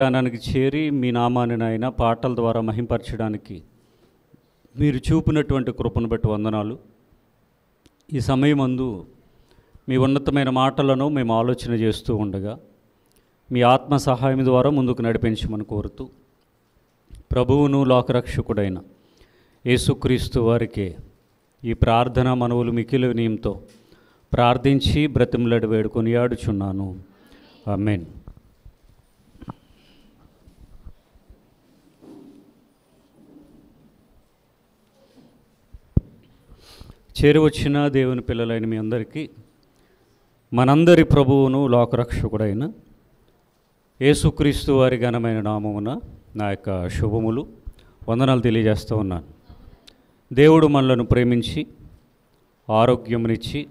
జ్ఞానానికి చేరి మీ నామాన్ని నాయన పాటల ద్వారా మహింపరచడానికి మీరు చూపినటువంటి కృపను బట్టి వందనాలు. ఈ సమయమందు మీ ఉన్నతమైన మాటలను మేము ఆలోచన చేస్తూ ఉండగా మీ ఆత్మ సహాయం ద్వారా ముందుకు నడిపించమని కోరుతూ ప్రభువును లోకరక్షకుడైన యేసుక్రీస్తు వారికే ఈ ప్రార్థన మనవులు మిక్కిలి వినయంతో ప్రార్థించి బ్రతిమలాడి వేడుకొని ఆడుచున్నాను. ఆమేన్. చేరువచ్చిన దేవుని పిల్లలైన మీ అందరికీ మనందరి ప్రభువును లోకరక్షకుడైన యేసుక్రీస్తు వారి ఘనమైన నామమున నా యొక్క శుభములు వందనాలు తెలియజేస్తూ ఉన్నాను. దేవుడు మనలను ప్రేమించి ఆరోగ్యమునిచ్చి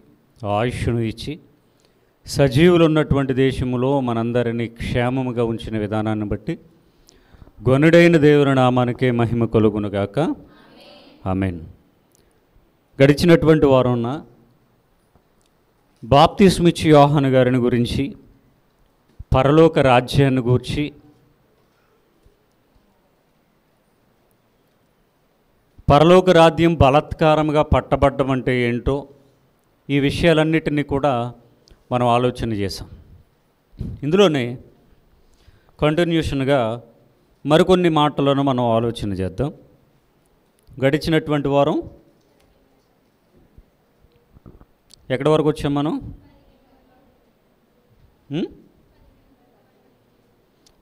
ఆయుష్ను ఇచ్చి సజీవులు ఉన్నటువంటి దేశములో మనందరినీ క్షేమముగా ఉంచిన విధానాన్ని బట్టి గొనుడైన దేవుని నామానికే మహిమ కలుగునుగాక. ఆమేన్. గడిచినటువంటి వారంన బాప్తిస్మిచ్చి యోహాను గారిని గురించి, పరలోక రాజ్యాన్ని గూర్చి, పరలోక రాజ్యం బలాత్కారంగా పట్టబడ్డం అంటే ఏంటో ఈ విషయాలన్నిటినీ కూడా మనం ఆలోచన చేసాం. ఇందులోనే కంటిన్యూషన్గా మరికొన్ని మాటలను మనం ఆలోచన చేద్దాం. గడిచినటువంటి వారం ఎక్కడి వరకు వచ్చాం మనం?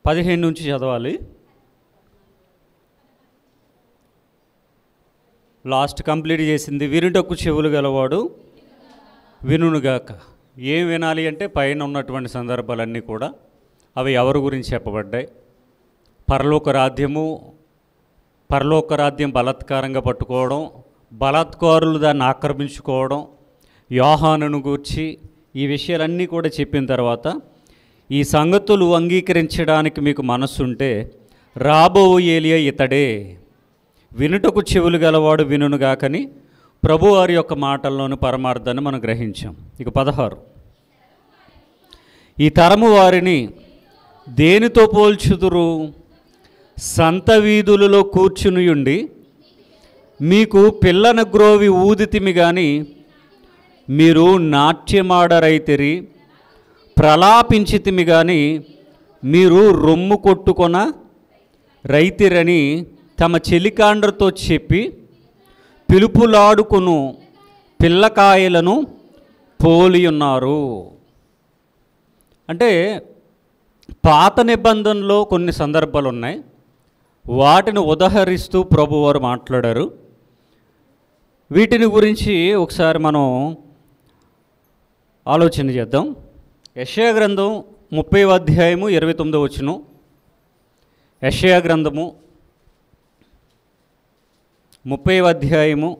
15 నుంచి చదవాలి. లాస్ట్ కంప్లీట్ చేసింది వినుటకు చెవులు గలవాడు వినుగాక. ఏం వినాలి అంటే పైన ఉన్నటువంటి సందర్భాలన్నీ కూడా అవి ఎవరి గురించి చెప్పబడ్డాయి? పరలోక రాజ్యం బలాత్కారంగా పట్టుకోవడం, బలాత్కారులు దాన్ని ఆక్రమించుకోవడం, యోహానును గూర్చి ఈ విషయాలన్నీ కూడా చెప్పిన తర్వాత ఈ సంగతులు అంగీకరించడానికి మీకు మనస్సుంటే రాబో ఏలియా ఇతడే, వినుటకు చెవులు గలవాడు వినుగాకని ప్రభు వారి యొక్క మాటల్లోని పరమార్థాన్ని మనం గ్రహించాం. ఇక 16, ఈ తరము వారిని దేనితో పోల్చుదురు? సంత వీధులలో కూర్చునియుండి మీకు పిల్లన గ్రోవి ఊదితిమి గాని మీరు నాట్యమాడరైతిరి, ప్రలాపించితిమి గాని మీరు రొమ్ము కొట్టుకొన రైతిరని తమ చెలికాండ్రతో చెప్పి పిలుపులాడుకును పిల్లకాయలను పోలి ఉన్నారు. అంటే పాత నిబంధనలో కొన్ని సందర్భాలు ఉన్నాయి, వాటిని ఉదహరిస్తూ ప్రభువారు మాట్లాడారు. వీటిని గురించి ఒకసారి మనం ఆలోచన చేద్దాం. యెషయా గ్రంథం 30వ అధ్యాయము 29వ వచనం. యెషయా గ్రంథము 30వ అధ్యాయము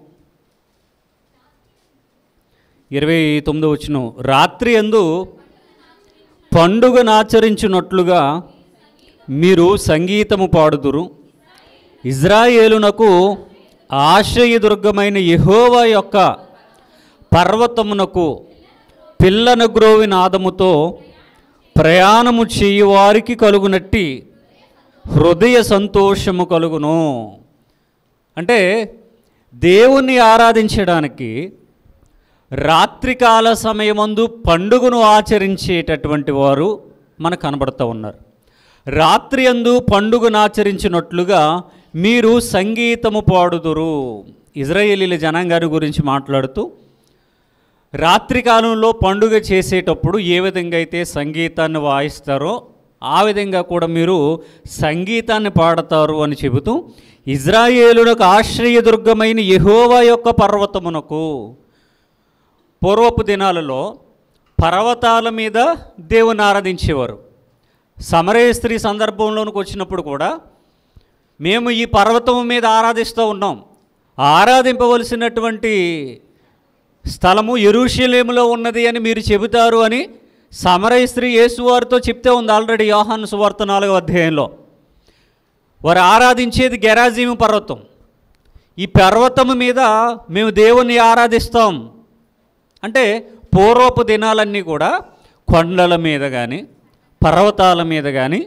29వ వచనం. రాత్రి యందు పండుగనాచరించున్నట్లుగా మీరు సంగీతము పాడుదురు, ఇజ్రాయేలునకు ఆశ్రయదుర్గమైన యెహోవా యొక్క పర్వతమునకు పిల్లన గ్రోవి నాదముతో ప్రయాణము చేయువారికి కలుగునట్టి హృదయ సంతోషము కలుగును. అంటే దేవుణ్ణి ఆరాధించడానికి రాత్రికాల సమయమందు పండుగను ఆచరించేటటువంటి వారు మనకు కనబడుతూ ఉన్నారు. రాత్రి యందు పండుగను ఆచరించినట్లుగా మీరు సంగీతము పాడుదురు. ఇజ్రాయేలీల జనాంగాన్ని గురించి మాట్లాడుతూ రాత్రికాలంలో పండుగ చేసేటప్పుడు ఏ విధంగా అయితే సంగీతాన్ని వాయిస్తారో ఆ విధంగా కూడా మీరు సంగీతాన్ని పాడతారు అని చెబుతూ, ఇజ్రాయేలునకు ఆశ్రయదుర్గమైన యెహోవా యొక్క పర్వతమునకు. పూర్వపు దినాలలో పర్వతాల మీద దేవుని ఆరాధించేవారు. సమరయ స్త్రీ సందర్భంలోనికి వచ్చినప్పుడు కూడా మేము ఈ పర్వతం మీద ఆరాధిస్తూ ఉన్నాం, ఆరాధింపవలసినటువంటి స్థలము యెరూషలేములో ఉన్నది అని మీరు చెబుతారు అని సమరయ స్త్రీ యేసువారితో చెప్తే ఉంది ఆల్రెడీ యోహాను సువార్త 4వ అధ్యాయంలో. వారు ఆరాధించేది గెరాజీము పర్వతం. ఈ పర్వతము మీద మేము దేవుణ్ణి ఆరాధిస్తాం అంటే పూర్వపు దినాలన్నీ కూడా కొండల మీద కానీ పర్వతాల మీద కానీ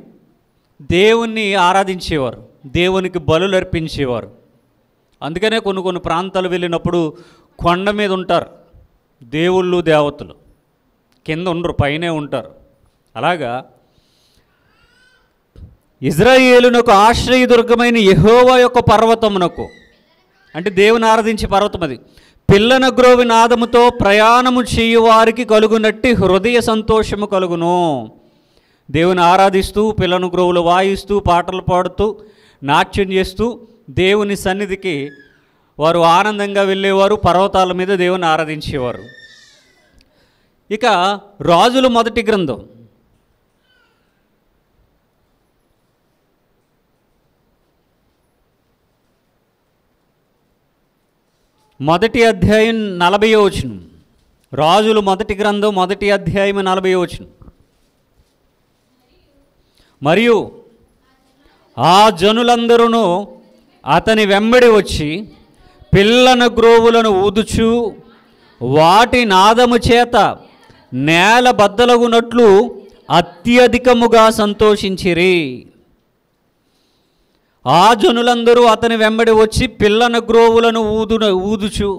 దేవుణ్ణి ఆరాధించేవారు, దేవునికి బలులు అర్పించేవారు. అందుకనే కొన్ని ప్రాంతాలు వెళ్ళినప్పుడు కొండ మీద ఉంటారు దేవుళ్ళు దేవతలు, కింద ఉండరు, పైనే ఉంటారు. అలాగా ఇజ్రాయేలునకు ఆశ్రయదుర్గమైన యెహోవా యొక్క పర్వతమునకు, అంటే దేవుని ఆరాధించే పర్వతం అది, పిల్లన గ్రోవి నాదముతో ప్రయాణము చేయు వారికి కలుగునట్టి హృదయ సంతోషము కలుగును. దేవుని ఆరాధిస్తూ పిల్లన గ్రోవులు వాయిస్తూ పాటలు పాడుతూ నాట్యం చేస్తూ దేవుని సన్నిధికి వారు ఆనందంగా వెళ్ళేవారు, పర్వతాల మీద దేవుని ఆరాధించేవారు. ఇక రాజుల మొదటి గ్రంథం 1వ అధ్యాయం 40వ వచనం. రాజులు మొదటి గ్రంథం 1వ అధ్యాయం 40వ వచనం. మరియు ఆ జనులందరూ అతని వెంబడి వచ్చి పిల్లన గ్రోవులను ఊదుచు వాటి నాదము చేత నేల బద్దలగునట్లు అత్యధికముగా సంతోషించిరి. ఆ జనులందరూ అతని వెంబడి వచ్చి పిల్లన గ్రోవులను ఊదుచు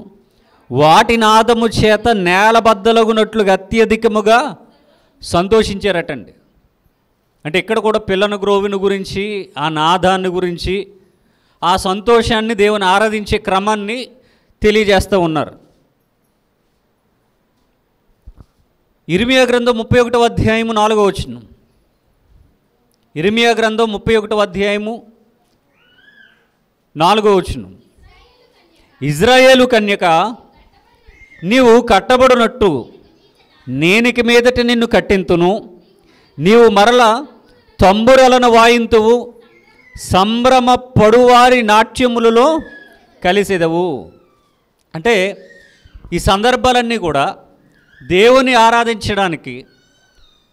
వాటి నాదము చేత నేల బద్దలగునట్లుగా అత్యధికముగా సంతోషించారటండి. అంటే ఇక్కడ కూడా పిల్లన గ్రోవుని గురించి, ఆ నాదాన్ని గురించి, ఆ సంతోషాన్ని, దేవుని ఆరాధించే క్రమాన్ని తెలియజేస్తూ ఉన్నారు. ఇర్మియా గ్రంథం 31వ అధ్యాయము 4వ వచనం. ఇర్మియా గ్రంథం 31వ అధ్యాయము 4వ వచనం. ఇజ్రాయేలు కన్యక, నీవు కట్టబడినట్టు నేనిక మీదట నిన్ను కట్టింతును, నీవు మరల తంబురలను వాయింతువు, సంభ్రమ పడువారి నాట్యములలో కలిసెదవు. అంటే ఈ సందర్భాలన్నీ కూడా దేవుని ఆరాధించడానికి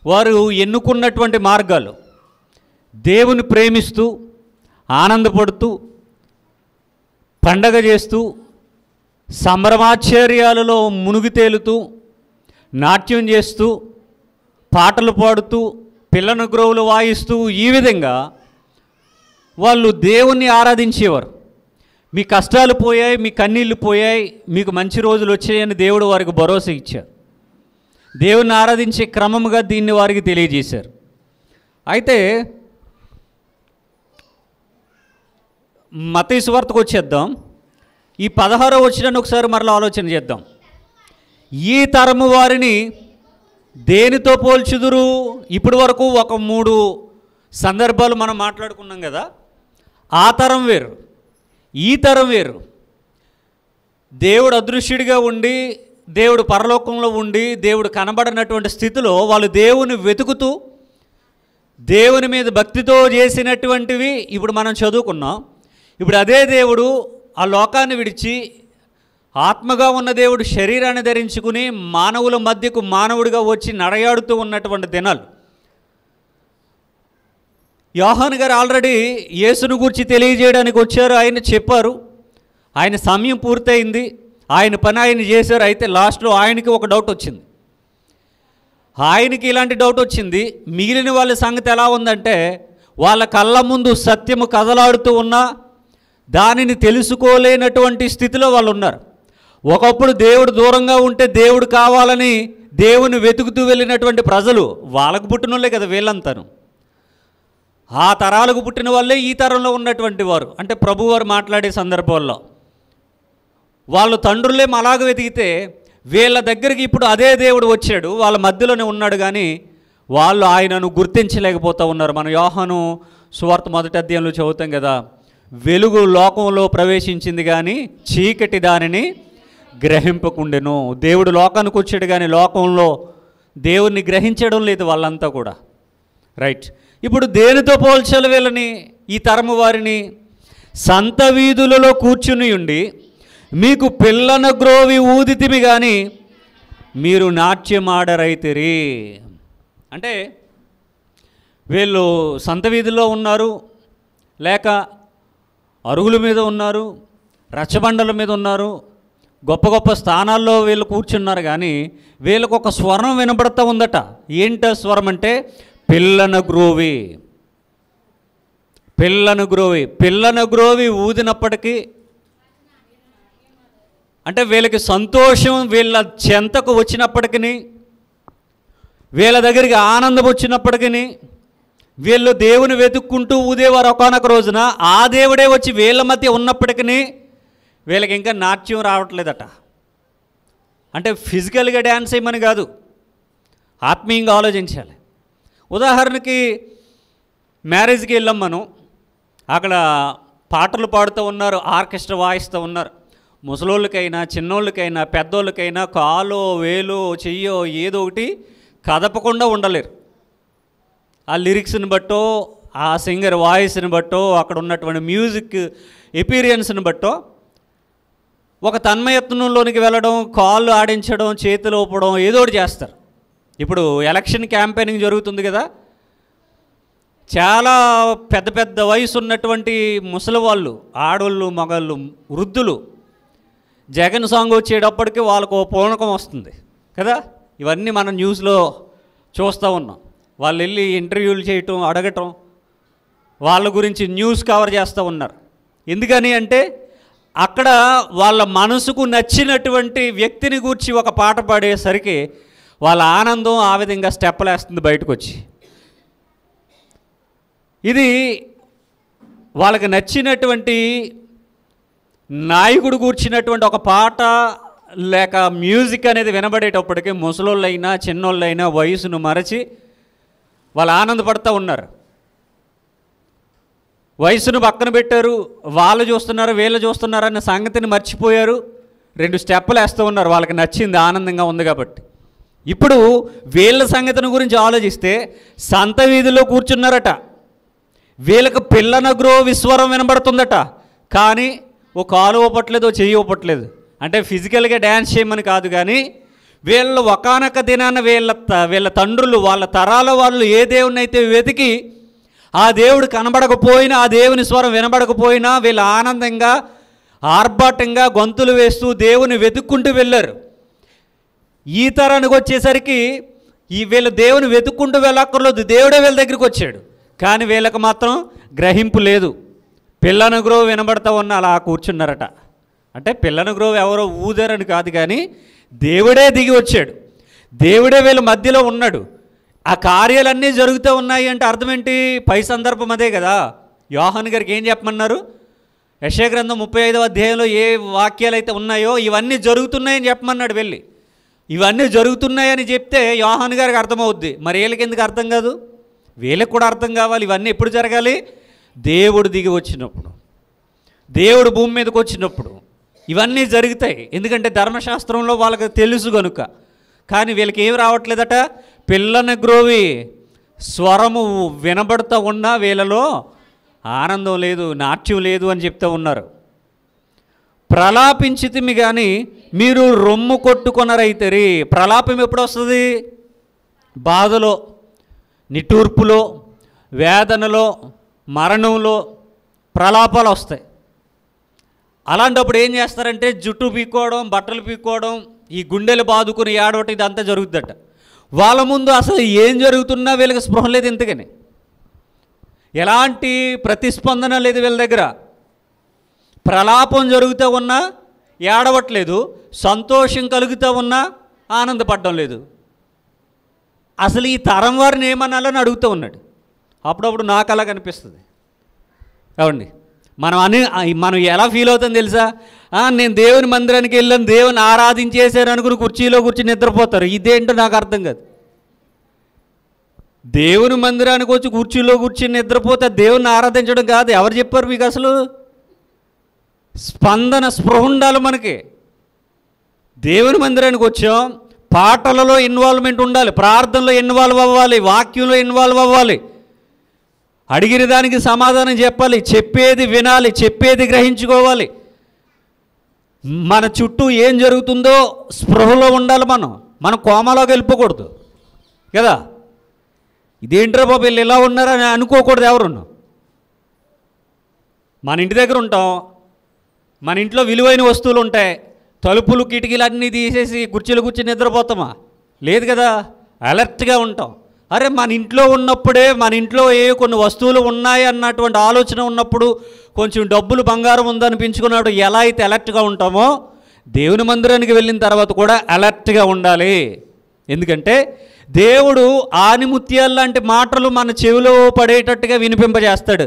వారు ఎన్నుకున్నటువంటి మార్గాలు. దేవుని ప్రేమిస్తూ ఆనందపడుతూ పండగ చేస్తూ సంభ్రమాశ్చర్యాలలో మునిగి తేలుతూ నాట్యం చేస్తూ పాటలు పాడుతూ పిల్లన గ్రోవులు వాయిస్తూ ఈ విధంగా వాళ్ళు దేవుణ్ణి ఆరాధించేవారు. మీ కష్టాలు పోయాయి, మీ కన్నీళ్ళు పోయాయి, మీకు మంచి రోజులు వచ్చాయని దేవుడు వారికి భరోసా ఇచ్చారు. దేవుణ్ణి ఆరాధించే క్రమముగా దీన్ని వారికి తెలియజేశారు. అయితే మత్తయి సువార్తకు వచ్చేద్దాం. ఈ 16వ వచనాన్ని ఒకసారి మరలా ఆలోచన చేద్దాం. ఈ తరము వారిని దేనితో పోల్చుదురు? ఇప్పటి వరకు ఒక 3 సందర్భాలు మనం మాట్లాడుకున్నాం కదా. ఆ తరం వేరు, ఈ తరం వేరు. దేవుడు అదృశ్యుడిగా ఉండి, దేవుడు పరలోకంలో ఉండి, దేవుడు కనబడినటువంటి స్థితిలో వాళ్ళు దేవుని వెతుకుతూ దేవుని మీద భక్తితో చేసినటువంటివి ఇప్పుడు మనం చదువుకున్నాం. ఇప్పుడు అదే దేవుడు ఆ లోకాన్ని విడిచి ఆత్మగా ఉన్న దేవుడు శరీరాన్ని ధరించుకుని మానవుల మధ్యకు మానవుడిగా వచ్చి నడయాడుతూ ఉన్నటువంటి దినాలు. యోహాను గారు ఆల్రెడీ యేసును గురించి తెలియజేయడానికి వచ్చారు. ఆయన చెప్పారు, ఆయన సమయం పూర్తయింది, ఆయన పని ఆయన చేశారు. అయితే లాస్ట్లో ఆయనకి ఒక డౌట్ వచ్చింది. ఆయనకి ఇలాంటి డౌట్ వచ్చింది. మిగిలిన వాళ్ళ సంగతి ఎలా ఉందంటే, వాళ్ళ కళ్ళ ముందు సత్యము కదలాడుతూ ఉన్నా దానిని తెలుసుకోలేనటువంటి స్థితిలో వాళ్ళు ఉన్నారు. ఒకప్పుడు దేవుడు దూరంగా ఉంటే దేవుడు కావాలని దేవుని వెతుకుతూ వెళ్ళినటువంటి ప్రజలు, వాళ్ళకు పుట్టిన వాళ్ళే కదా వీళ్ళంతాను. ఆ తరాలకు పుట్టిన వాళ్ళే ఈ తరంలో ఉన్నటువంటి వారు. అంటే ప్రభువారు మాట్లాడే సందర్భాల్లో వాళ్ళు తండ్రులేం అలాగ వెతికితే వీళ్ళ దగ్గరికి ఇప్పుడు అదే దేవుడు వచ్చాడు, వాళ్ళ మధ్యలోనే ఉన్నాడు. కానీ వాళ్ళు ఆయనను గుర్తించలేకపోతూ ఉన్నారు. మనం యోహాను సువార్త 1వ అధ్యాయంలో చదువుతాం కదా, వెలుగు లోకంలో ప్రవేశించింది కానీ చీకటి దానిని గ్రహింపకుండెను. దేవుడు లోకానికి వచ్చాడు కానీ లోకంలో దేవుణ్ణి గ్రహించడం లేదు వాళ్ళంతా కూడా. రైట్. ఇప్పుడు దేనితో పోల్చాలి వీళ్ళని, ఈ తరము వారిని? సంత వీధులలో కూర్చుని ఉండి మీకు పిల్లన గ్రోవి ఊదితిమి కానీ మీరు నాట్యమాడరైతిరి. అంటే వీళ్ళు సంత వీధుల్లో ఉన్నారు, లేక అరుగుల మీద ఉన్నారు, రచ్చబండల మీద ఉన్నారు, గొప్ప గొప్ప స్థానాల్లో వీళ్ళు కూర్చున్నారు. కానీ వీళ్ళకు ఒక స్వరం వినబడతా ఉందట. ఏంట స్వరం అంటే పిల్లన గ్రోవి. పిల్లను గ్రోవి ఊదినప్పటికీ అంటే వీళ్ళకి సంతోషం వీళ్ళ చెంతకు వచ్చినప్పటికీ, వీళ్ళ దగ్గరికి ఆనందం వచ్చినప్పటికీ, వీళ్ళు దేవుని వెతుక్కుంటూ ఊదేవారు. ఒకానొక రోజున ఆ దేవుడే వచ్చి వీళ్ళ మధ్య ఉన్నప్పటికీ వీళ్ళకి ఇంకా నాట్యం రావట్లేదట. అంటే ఫిజికల్గా డ్యాన్స్ చేయమని కాదు, ఆత్మీయంగా ఆలోచించాలి. ఉదాహరణకి మ్యారేజ్కి వెళ్ళాం మనం, అక్కడ పాటలు పాడుతూ ఉన్నారు, ఆర్కెస్ట్రా వాయిస్తూ ఉన్నారు. ముసలోళ్ళకైనా చిన్నోళ్ళకైనా పెద్దోళ్ళకైనా కాలో వేలో చెయ్యో ఏదో ఒకటి కదపకుండా ఉండలేరు. ఆ లిరిక్స్ని బట్టో, ఆ సింగర్ వాయిస్ని బట్టో, అక్కడ ఉన్నటువంటి మ్యూజిక్ ఎపీరియన్స్ని బట్టో ఒక తన్మయత్నంలోనికి వెళ్ళడం, కాళ్ళు ఆడించడం, చేతులు ఊపడం ఏదో ఒకటి చేస్తారు. ఇప్పుడు ఎలక్షన్ క్యాంపెయినింగ్ జరుగుతుంది కదా, చాలా పెద్ద పెద్ద వయసు ఉన్నటువంటి ముసలి వాళ్ళు, ఆడవాళ్ళు, మగళ్ళు, వృద్ధులు జగన్ సాంగ్ వచ్చేటప్పటికి వాళ్ళకు పూనకం వస్తుంది కదా. ఇవన్నీ మనం న్యూస్లో చూస్తూ ఉన్నాం. వాళ్ళు వెళ్ళి ఇంటర్వ్యూలు చేయటం, అడగటం, వాళ్ళ గురించి న్యూస్ కవర్ చేస్తూ ఉన్నారు. ఎందుకని అంటే అక్కడ వాళ్ళ మనసుకు నచ్చినటువంటి వ్యక్తిని గూర్చి ఒక పాట పాడేసరికి వాళ్ళ ఆనందం ఆ విధంగా స్టెప్పులు వేస్తుంది బయటకు వచ్చి. ఇది వాళ్ళకి నచ్చినటువంటి నాయకుడు కూర్చున్నటువంటి ఒక పాట లేక మ్యూజిక్ అనేది వినబడేటప్పటికీ ముసలోళ్ళైనా చిన్నోళ్ళైనా వయసును మరచి వాళ్ళు ఆనందపడుతూ ఉన్నారు. వయసును పక్కన పెట్టారు, వాళ్ళు చూస్తున్నారు వీళ్ళు చూస్తున్నారు అన్న సంగతిని మర్చిపోయారు. 2 స్టెప్పులు వేస్తూ ఉన్నారు, వాళ్ళకి నచ్చింది, ఆనందంగా ఉంది కాబట్టి. ఇప్పుడు వీళ్ళ సంగతిని గురించి ఆలోచిస్తే సంత వీధిలో కూర్చున్నారట, వీళ్ళకి పిల్లన గ్రో విస్వరం వినబడుతుందట, కానీ ఓ కాలు ఊపట్లేదు, ఓ చెయ్యి ఊపట్లేదు. అంటే ఫిజికల్గా డ్యాన్స్ చేయమని కాదు, కానీ వీళ్ళు ఒకానొక దినాన వీళ్ళ తండ్రులు, వాళ్ళ తరాల వాళ్ళు ఏ దేవుని అయితే వెతికి ఆ దేవుడు కనబడకపోయినా, ఆ దేవుని స్వరం వినబడకపోయినా వీళ్ళు ఆనందంగా ఆర్భాటంగా గొంతులు వేస్తూ దేవుని వెతుక్కుంటూ వెళ్ళారు. ఈ తరానికి వచ్చేసరికి వీళ్ళు దేవుని వెతుక్కుంటూ వెళ్ళక్కర్లేదు, దేవుడే వీళ్ళ దగ్గరికి వచ్చాడు. కానీ వీళ్ళకి మాత్రం గ్రహింపు లేదు. పిల్లన గ్రోవ్ వినబడతా ఉన్న అలా కూర్చున్నారట. అంటే పిల్లన గ్రోవ్ ఎవరో ఊదారని కాదు, కానీ దేవుడే దిగి వచ్చాడు, దేవుడే వీళ్ళ మధ్యలో ఉన్నాడు. ఆ కార్యాలన్నీ జరుగుతూ ఉన్నాయి అంటే అర్థం ఏంటి? పై సందర్భం అదే కదా. యోహాను గారికి ఏం చెప్పమన్నారు? యెషయా గ్రంథం 35వ అధ్యాయంలో ఏ వాక్యాలు అయితే ఉన్నాయో ఇవన్నీ జరుగుతున్నాయని చెప్పమన్నాడు. వెళ్ళి ఇవన్నీ జరుగుతున్నాయని చెప్తే యోహాను గారికి అర్థమవుద్ది. మరి వీళ్ళకి ఎందుకు అర్థం కాదు? వీళ్ళకి కూడా అర్థం కావాలి. ఇవన్నీ ఎప్పుడు జరగాలి? దేవుడు దిగి వచ్చినప్పుడు, దేవుడు భూమి మీదకి వచ్చినప్పుడు ఇవన్నీ జరుగుతాయి. ఎందుకంటే ధర్మశాస్త్రంలో వాళ్ళకి తెలుసు కనుక. కానీ వీళ్ళకి ఏమి రావట్లేదట? పిల్లన గ్రోవి స్వరము వినబడుతూ ఉన్నా వీళ్ళలో ఆనందం లేదు, నాట్యం లేదు అని చెప్తూ ఉన్నారు. ప్రలాపించితిమి కానీ మీరు రొమ్ము కొట్టుకొనరైతరి. ప్రలాపం ఎప్పుడు వస్తుంది? బాధలో, నిట్టూర్పులో, వేదనలో, మరణంలో ప్రలాపాలు వస్తాయి. అలాంటప్పుడు ఏం చేస్తారంటే జుట్టు పీక్కోవడం, బట్టలు పీక్కోవడం, ఈ గుండెలు బాదుకుని ఏడవటం, ఇదంతా జరుగుద్దట. వాళ్ళ ముందు అసలు ఏం జరుగుతున్నా వీళ్ళకి స్పృహ లేదు. ఇంతకని ఎలాంటి ప్రతిస్పందన లేదు వీళ్ళ దగ్గర. ప్రలాపం జరుగుతూ ఉన్నా ఏడవట్లేదు, సంతోషం కలుగుతూ ఉన్నా ఆనందపడడం లేదు. అసలు ఈ తరం వారిని ఏమనాలని అడుగుతూ ఉన్నాడు. అప్పుడప్పుడు నాకు అలా కనిపిస్తుంది. ఏమండి, మనం ఎలా ఫీల్ అవుతాం తెలుసా? నేను దేవుని మందిరానికి వెళ్ళాను, దేవుని ఆరాధించేశాను అనుకుని కుర్చీలో కూర్చొని నిద్రపోతారు. ఇదేంటో నాకు అర్థం కాదు. దేవుని మందిరానికి వచ్చి కుర్చీలో కూర్చొని నిద్రపోతే దేవుని ఆరాధించడం కాదు. ఎవరు చెప్పారు మీకు? అసలు స్పృహ ఉండాలి మనకి. దేవుని మందిరానికి వచ్చాం, పాటలలో ఇన్వాల్వ్మెంట్ ఉండాలి, ప్రార్థనలో ఇన్వాల్వ్ అవ్వాలి, వాక్యంలో ఇన్వాల్వ్ అవ్వాలి, అడిగిన దానికి సమాధానం చెప్పాలి, చెప్పేది వినాలి, చెప్పేది గ్రహించుకోవాలి. మన చుట్టూ ఏం జరుగుతుందో స్పృహలో ఉండాలి. మనం కోమాలోకి వెళ్ళిపోకూడదు కదా. ఇదేంట్రా బాబు వీళ్ళు ఇలా ఉన్నారని అనుకోకూడదు ఎవరున్నా. మన ఇంటి దగ్గర ఉంటాం, మన ఇంట్లో విలువైన వస్తువులు ఉంటాయి, తలుపులు కిటికీలు అన్నీ తీసేసి కుర్చీలు కూర్చొని నిద్రపోతామా? లేదు కదా. అలర్ట్గా ఉంటాం. అరే మన ఇంట్లో ఉన్నప్పుడే, మన ఇంట్లో కొన్ని వస్తువులు ఉన్నాయి అన్నటువంటి ఆలోచన ఉన్నప్పుడు, కొంచెం డబ్బులు బంగారం ఉందనిపించుకున్నప్పుడు ఎలా అయితే అలర్ట్గా ఉంటామో, దేవుని మందిరానికి వెళ్ళిన తర్వాత కూడా అలర్ట్గా ఉండాలి. ఎందుకంటే దేవుడు ఆనిముత్యాలు లాంటి మాటలు మన చెవిలో పడేటట్టుగా వినిపింపజేస్తాడు.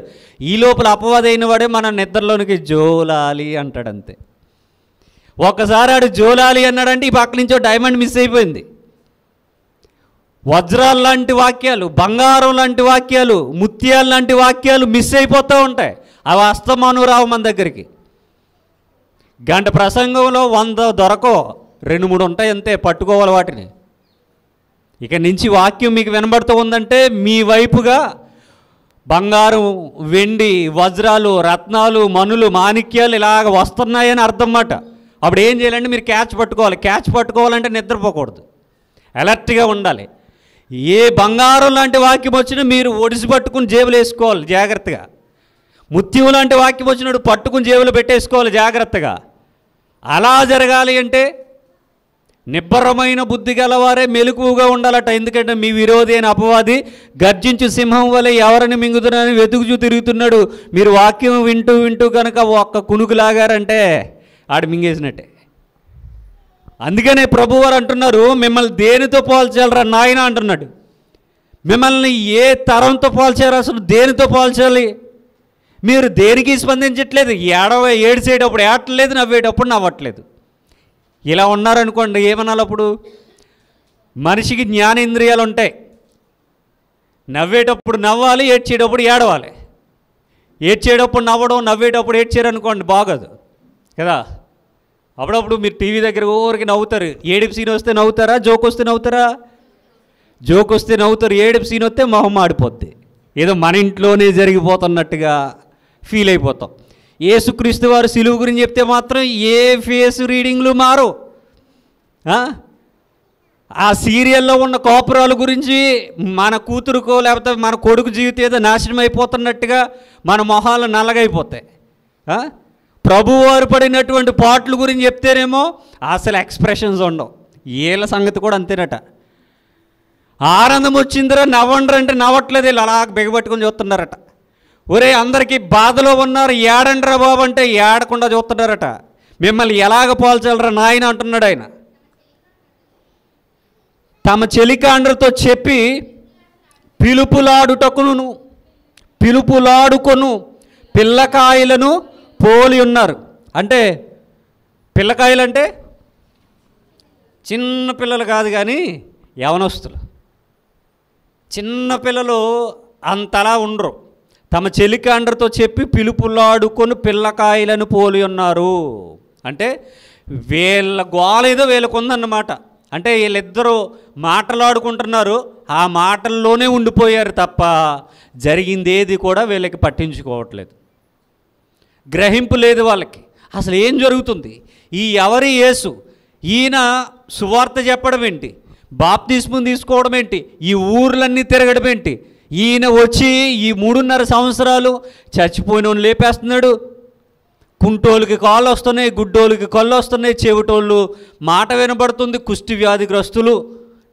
ఈ లోపల అపవాదైన వాడే మన నిద్రలోనికి జోలాలి అంటాడు అంతే. ఒక్కసారి ఆడు జోలాలి అన్నాడంటే ఈ పక్క నుంచో డైమండ్ మిస్ అయిపోయింది. వజ్రాలు లాంటి వాక్యాలు, బంగారం లాంటి వాక్యాలు, ముత్యాలు లాంటి వాక్యాలు మిస్ అయిపోతూ ఉంటాయి. అవి అస్తమాను రావు మన దగ్గరికి. గంట ప్రసంగంలో 100 దొరకో, 2-3 ఉంటాయి అంతే, పట్టుకోవాలి వాటిని. ఇక నుంచి వాక్యం మీకు వినబడుతూ ఉందంటే మీ వైపుగా బంగారం, వెండి, వజ్రాలు, రత్నాలు, మనులు, మాణిక్యాలు ఇలాగ వస్తున్నాయని అర్థం మాట. అప్పుడు ఏం చేయాలంటే మీరు క్యాచ్ పట్టుకోవాలి. క్యాచ్ పట్టుకోవాలంటే నిద్రపోకూడదు, అలర్ట్గా ఉండాలి. ఏ బంగారం లాంటి వాక్యం వచ్చినా మీరు ఒడిసి పట్టుకుని జేబులు వేసుకోవాలి జాగ్రత్తగా. ముత్యం లాంటి వాక్యం వచ్చినప్పుడు పట్టుకుని జేబులు పెట్టేసుకోవాలి జాగ్రత్తగా. అలా జరగాలి అంటే నిబ్బరమైన బుద్ధి గలవారే మెలకువగా ఉండాలట. ఎందుకంటే మీ విరోధి అయిన అపవాది గర్జించు సింహం వలె ఎవరిని మింగుతున్నారని వెతుకుచూ తిరుగుతున్నాడు. మీరు వాక్యం వింటూ వింటూ కనుక ఒక్క కునుకు లాగారంటే ఆడు మింగేసినట్టే. అందుకనే ప్రభువారు అంటున్నారు, మిమ్మల్ని దేనితో పోల్చాలరా నాయన అంటున్నాడు. మిమ్మల్ని ఏ తరంతో పోల్చారు, అసలు దేనితో పోల్చాలి? మీరు దేనికి స్పందించట్లేదు. ఏడ్చేటప్పుడు ఏడట్లేదు, నవ్వేటప్పుడు నవ్వట్లేదు. ఇలా ఉన్నారనుకోండి, ఏమనాలి అప్పుడు? మనిషికి జ్ఞానేంద్రియాలు ఉంటాయి. నవ్వేటప్పుడు నవ్వాలి, ఏడ్చేటప్పుడు ఏడవాలి. ఏడ్చేటప్పుడు నవ్వడం, నవ్వేటప్పుడు ఏడ్చారనుకోండి బాగోదు కదా. అప్పుడప్పుడు మీరు టీవీ దగ్గర ఊరికి నవ్వుతారు. ఏడుపు సీన్ వస్తే నవ్వుతారా, జోక్ వస్తే నవ్వుతారా? జోక్ వస్తే నవ్వుతారు, ఏడుపు సీన్ వస్తే మొహం ఆడిపోద్ది. ఏదో మన ఇంట్లోనే జరిగిపోతున్నట్టుగా ఫీల్ అయిపోతాం. యేసుక్రీస్తు వారు సిలువ గురించి చెప్తే మాత్రం ఏ ఫేస్ రీడింగ్లు మారు. ఆ సీరియల్లో ఉన్న కోపురాల గురించి మన కూతురుకో లేకపోతే మన కొడుకు జీవితం ఏదో నాశనం అయిపోతున్నట్టుగా మన మొహాలు నల్లగైపోతాయి. ప్రభువారు పడినటువంటి పాటల గురించి చెప్తేనేమో అసలు ఎక్స్ప్రెషన్స్ ఉండవు. వీళ్ళ సంగతి కూడా అంతేనట. ఆనందం వచ్చిందిరా నవ్వండ్రు అంటే నవ్వట్లేదు, వీళ్ళు అలా బిగబట్టుకొని చూస్తున్నారట. ఒరే అందరికీ బాధలో ఉన్నారు, ఏడండ్రా బాబు అంటే ఏడకుండా చూస్తున్నారట. మిమ్మల్ని ఎలాగ పోల్చాలరా నాయన అంటున్నాడు ఆయన. తమ చెలికాండ్రతో చెప్పి పిలుపులాడుకొను పిల్లకాయలను పోలి ఉన్నారు. అంటే పిల్లకాయలంటే చిన్న పిల్లలు కాదు కానీ యవనస్తులు. చిన్న పిల్లలు అంతలా ఉండరు. తమ చెలికాండ్రతో చెప్పి పిలుపులాడుకొని పిల్లకాయలను పోలి ఉన్నారు. అంటే వీళ్ళ గోల ఏదో వీళ్ళకు ఉందన్నమాట. అంటే వీళ్ళిద్దరూ మాటలాడుకుంటున్నారు, ఆ మాటల్లోనే ఉండిపోయారు తప్ప జరిగిందేది కూడా వీళ్ళకి పట్టించుకోవట్లేదు. గ్రహింపు లేదు వాళ్ళకి. అసలు ఏం జరుగుతుంది? ఈ ఎవరి యేసు, ఈయన సువార్త చెప్పడం ఏంటి, బాప్తిస్మం తీసుకోవడం ఏంటి, ఈ ఊర్లన్నీ తిరగడం ఏంటి? ఈయన వచ్చి ఈ 3.5 సంవత్సరాలు చచ్చిపోయిన వాళ్ళు లేపేస్తున్నాడు. కుంటోళ్ళకి కాళ్ళు వస్తున్నాయి, గుడ్డోళ్ళకి కళ్ళు వస్తున్నాయి, చెవిటోళ్ళు మాట వినబడుతుంది, కుష్టి వ్యాధిగ్రస్తులు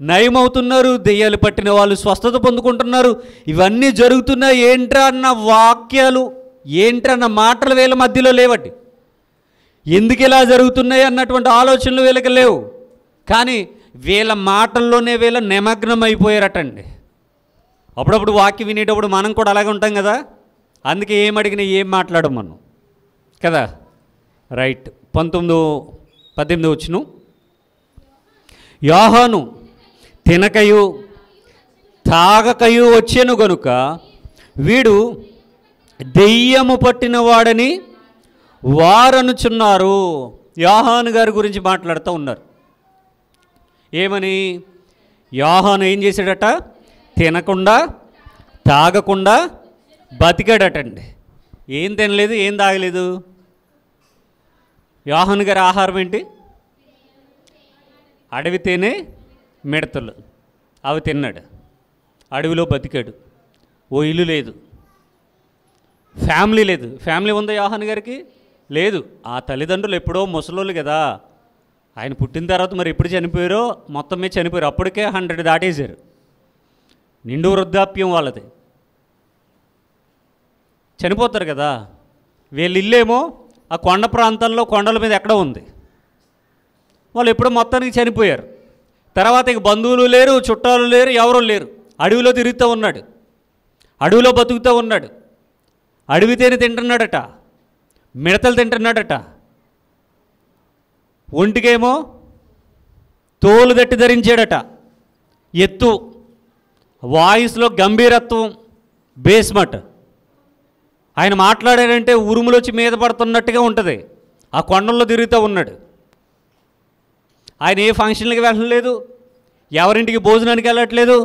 నయమవుతున్నారు, దెయ్యాలు పట్టిన వాళ్ళు స్వస్థత పొందుకుంటున్నారు. ఇవన్నీ జరుగుతున్నాయి. ఏంట్రా అన్న వాక్యాలు, ఏంట్రన్న మాటలు వీళ్ళ మధ్యలో లేవటి. ఎందుకు ఇలా జరుగుతున్నాయి అన్నటువంటి ఆలోచనలు వీళ్ళకి లేవు. కానీ వీళ్ళ మాటల్లోనే వీళ్ళ నిమగ్నం అయిపోయారటండి. అప్పుడప్పుడు వాక్యం వినేటప్పుడు మనం కూడా అలాగే ఉంటాం కదా. అందుకే ఏం అడిగినా ఏం మాట్లాడం మనం కదా. రైట్. 18 వచ్చును. యోహాను తినకయు తాగకయు వచ్చెను గనుక వీడు దెయ్యము పట్టిన వాడని వారనుచున్నారు. యోహాను గారి గురించి మాట్లాడుతూ ఉన్నారు. ఏమని? యోహాను ఏం చేశాడట? తినకుండా తాగకుండా బతికాడటండి. ఏం తినలేదు, ఏం తాగలేదు. యోహాను గారి ఆహారం ఏంటి? అడవి తేనె, మిడతలు, అవి తిన్నాడు. అడవిలో బతికాడు. ఓ ఇల్లు లేదు, ఫ్యామిలీ లేదు. ఫ్యామిలీ ఉందా యోహాను గారికి? లేదు. ఆ తల్లిదండ్రులు ఎప్పుడో ముసలోళ్ళు కదా. ఆయన పుట్టిన తర్వాత మరి ఎప్పుడు చనిపోయారో మొత్తం మీద చనిపోయారు. అప్పటికే 100 దాటేశారు. నిండు వృద్ధాప్యం వాళ్ళది, చనిపోతారు కదా. వీళ్ళ ఇల్లేమో ఆ కొండ ప్రాంతాల్లో కొండల మీద ఎక్కడో ఉంది. వాళ్ళు ఎప్పుడో మొత్తానికి చనిపోయారు. తర్వాత ఇక బంధువులు లేరు, చుట్టాలు లేరు, ఎవరూ లేరు. అడవిలో తిరుగుతూ ఉన్నాడు, అడవిలో బతుకుతూ ఉన్నాడు. అడవి తేనె తింటున్నాడట, మిడతలు తింటున్నాడట. ఒంటికేమో తోలు దట్టి ధరించాడట. ఎత్తు, వాయిస్లో గంభీరత్వం, బేస్మట్. ఆయన మాట్లాడాడంటే ఉరుములు వచ్చి మీద పడుతున్నట్టుగా ఉంటుంది. ఆ కొండల్లో తిరుగుతూ ఉన్నాడు. ఆయన ఏ ఫంక్షన్లకి వెళ్ళట్లేదు, ఎవరింటికి భోజనానికి వెళ్ళట్లేదు,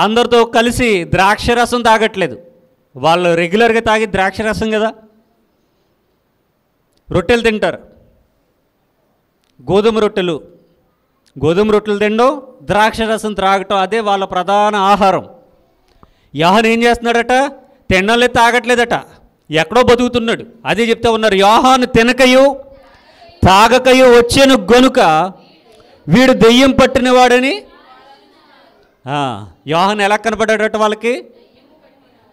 అందరితో కలిసి ద్రాక్షరసం తాగట్లేదు. వాళ్ళు రెగ్యులర్గా తాగి ద్రాక్షరసం కదా. రొట్టెలు తింటారు, గోధుమ రొట్టెలు తినడం, ద్రాక్షరసం త్రాగటం, అదే వాళ్ళ ప్రధాన ఆహారం. యోహాను ఏం చేస్తున్నాడట? తినలే, తాగట్లేదట, ఎక్కడో బతుకుతున్నాడు. అదే చెప్తా ఉన్నారు, యోహాను తినకయో తాగకయో వచ్చాను గనుక వీడు దెయ్యం పట్టినవాడని. యోహాను ఎలా కనపడ్డాడట వాళ్ళకి?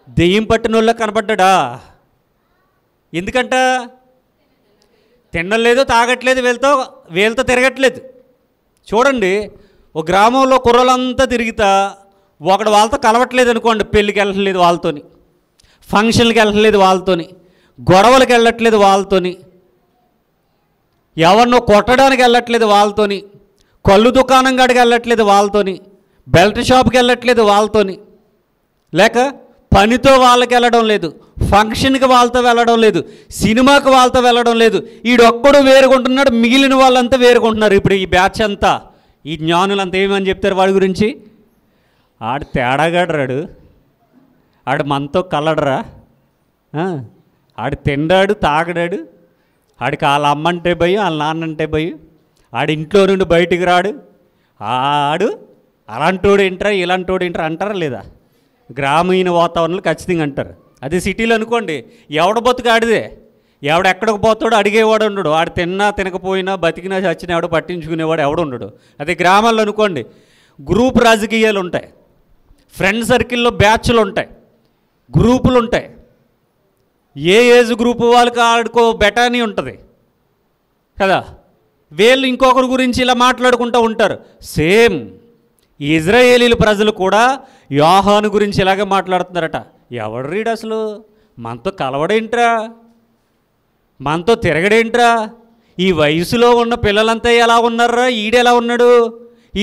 దెయ్యం పట్టిన వాళ్ళ కనపడ్డా. ఎందుకంట? తినలేదు, తాగట్లేదు, వీళ్ళతో తిరగట్లేదు. చూడండి, ఒక గ్రామంలో కుర్రలంతా తిరుగుతా ఒకడు వాళ్ళతో కలవట్లేదు అనుకోండి, పెళ్ళికి వెళ్ళట్లేదు వాళ్ళతోని, ఫంక్షన్కి వెళ్ళట్లేదు వాళ్ళతోని, గొడవలకు వెళ్ళట్లేదు వాళ్ళతోని, ఎవరినో కొట్టడానికి వెళ్ళట్లేదు వాళ్ళతోని, కళ్ళు దుకాణం కాడికి వెళ్ళట్లేదు వాళ్ళతోని, బెల్ట్ షాప్కి వెళ్ళట్లేదు వాళ్ళతోని, లేక పనితో వాళ్ళకి వెళ్ళడం లేదు, ఫంక్షన్కి వాళ్ళతో వెళ్ళడం లేదు, సినిమాకి వాళ్ళతో వెళ్ళడం లేదు. ఈడొక్కడు వేరుకుంటున్నాడు, మిగిలిన వాళ్ళంతా వేరుకుంటున్నారు. ఇప్పుడు ఈ బ్యాచ్ అంతా, ఈ జ్ఞానులంతా ఏమని చెప్తారు వాడి గురించి? ఆడు తేడాగాడరాడు, ఆడు మనతో కలడరా, ఆడు తిండాడు, తాగడాడు, ఆడికి వాళ్ళ అమ్మంటే భయం, వాళ్ళ నాన్నంటే భయం, ఆడు ఇంట్లో నుండి బయటికి రాడు, ఆడు అలాంటోడు ఏంట్రా ఇలాంటోడు ఏంట్రా అంటారా లేదా? గ్రామీణ వాతావరణంలో ఖచ్చితంగా అంటారు. అదే సిటీలో అనుకోండి, ఎవడ బతుకు ఆడిదే, ఎవడెక్కడికి పోతాడో అడిగేవాడు ఉండడు, ఆడు తిన్నా తినకపోయినా బతికినా చచ్చినా ఎవడో పట్టించుకునేవాడు ఎవడు ఉండడు. అదే గ్రామాల్లో అనుకోండి, గ్రూప్ రాజకీయాలు ఉంటాయి, ఫ్రెండ్ సర్కిల్లో బ్యాచ్లు ఉంటాయి, గ్రూపులు ఉంటాయి. ఏ ఏజ్ గ్రూప్ వాళ్ళకి ఆడుకో బెటానీ ఉంటుంది కదా. వీళ్ళు ఇంకొకరి గురించి ఇలా మాట్లాడుకుంటూ ఉంటారు. సేమ్ ఇజ్రాయేలీల ప్రజలు కూడా యోహాను గురించి ఇలాగే మాట్లాడుతున్నారట. ఎవడు రీడు అసలు? మనతో కలవడేంట్రా, మనతో తిరగడేంట్రా, ఈ వయసులో ఉన్న పిల్లలంతా ఎలా ఉన్నారా, ఈడెలా ఉన్నాడు,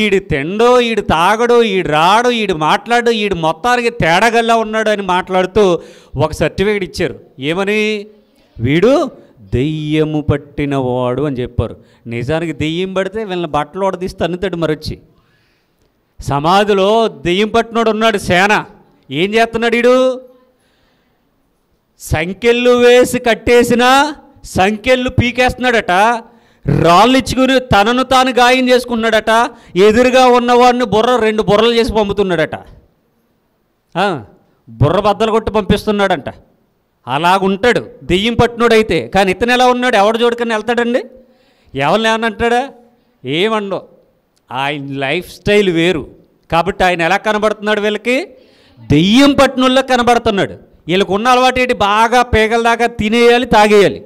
ఈడు తిండో, ఈడు తాగడు, ఈడు రాడు, ఈడు మాట్లాడు, ఈడు మొత్తానికి తేడాగల్లా ఉన్నాడు అని మాట్లాడుతూ ఒక సర్టిఫికేట్ ఇచ్చారు. ఏమని? వీడు దెయ్యము పట్టినవాడు అని చెప్పారు. నిజానికి దెయ్యం పడితే వీళ్ళని బట్టలు ఓడదీసి తన్నుతాడు. మరొచ్చి సమాధిలో దెయ్యం పట్టినోడు ఉన్నాడు, సేన. ఏం చేస్తున్నాడు వీడు? సంకెళ్ళు వేసి కట్టేసిన సంకెళ్ళు పీకేస్తున్నాడట, రాళ్ళు ఇచ్చుకుని తనను తాను గాయం చేసుకున్నాడట, ఎదురుగా ఉన్నవాడిని రెండు బుర్రలు చేసి పంపుతున్నాడట, బుర్ర బద్దలు కొట్టి పంపిస్తున్నాడంట. అలాగుంటాడు దెయ్యం పట్టినోడైతే. కానీ ఇతను ఎలా ఉన్నాడు? ఎవడు జోడుకని వెళ్తాడండి? ఎవరిని ఏమన్నా అంటాడా? ఏమండో. ఆయన లైఫ్ స్టైల్ వేరు. కాబట్టి ఆయన ఎలా కనబడుతున్నాడు? వీళ్ళకి దెయ్యం పట్టినోళ్ళకి కనబడుతున్నాడు. వీళ్ళకు ఉన్న అలవాటు ఏంటి? బాగా పేగల దాకా తినేయాలి, తాగేయాలి.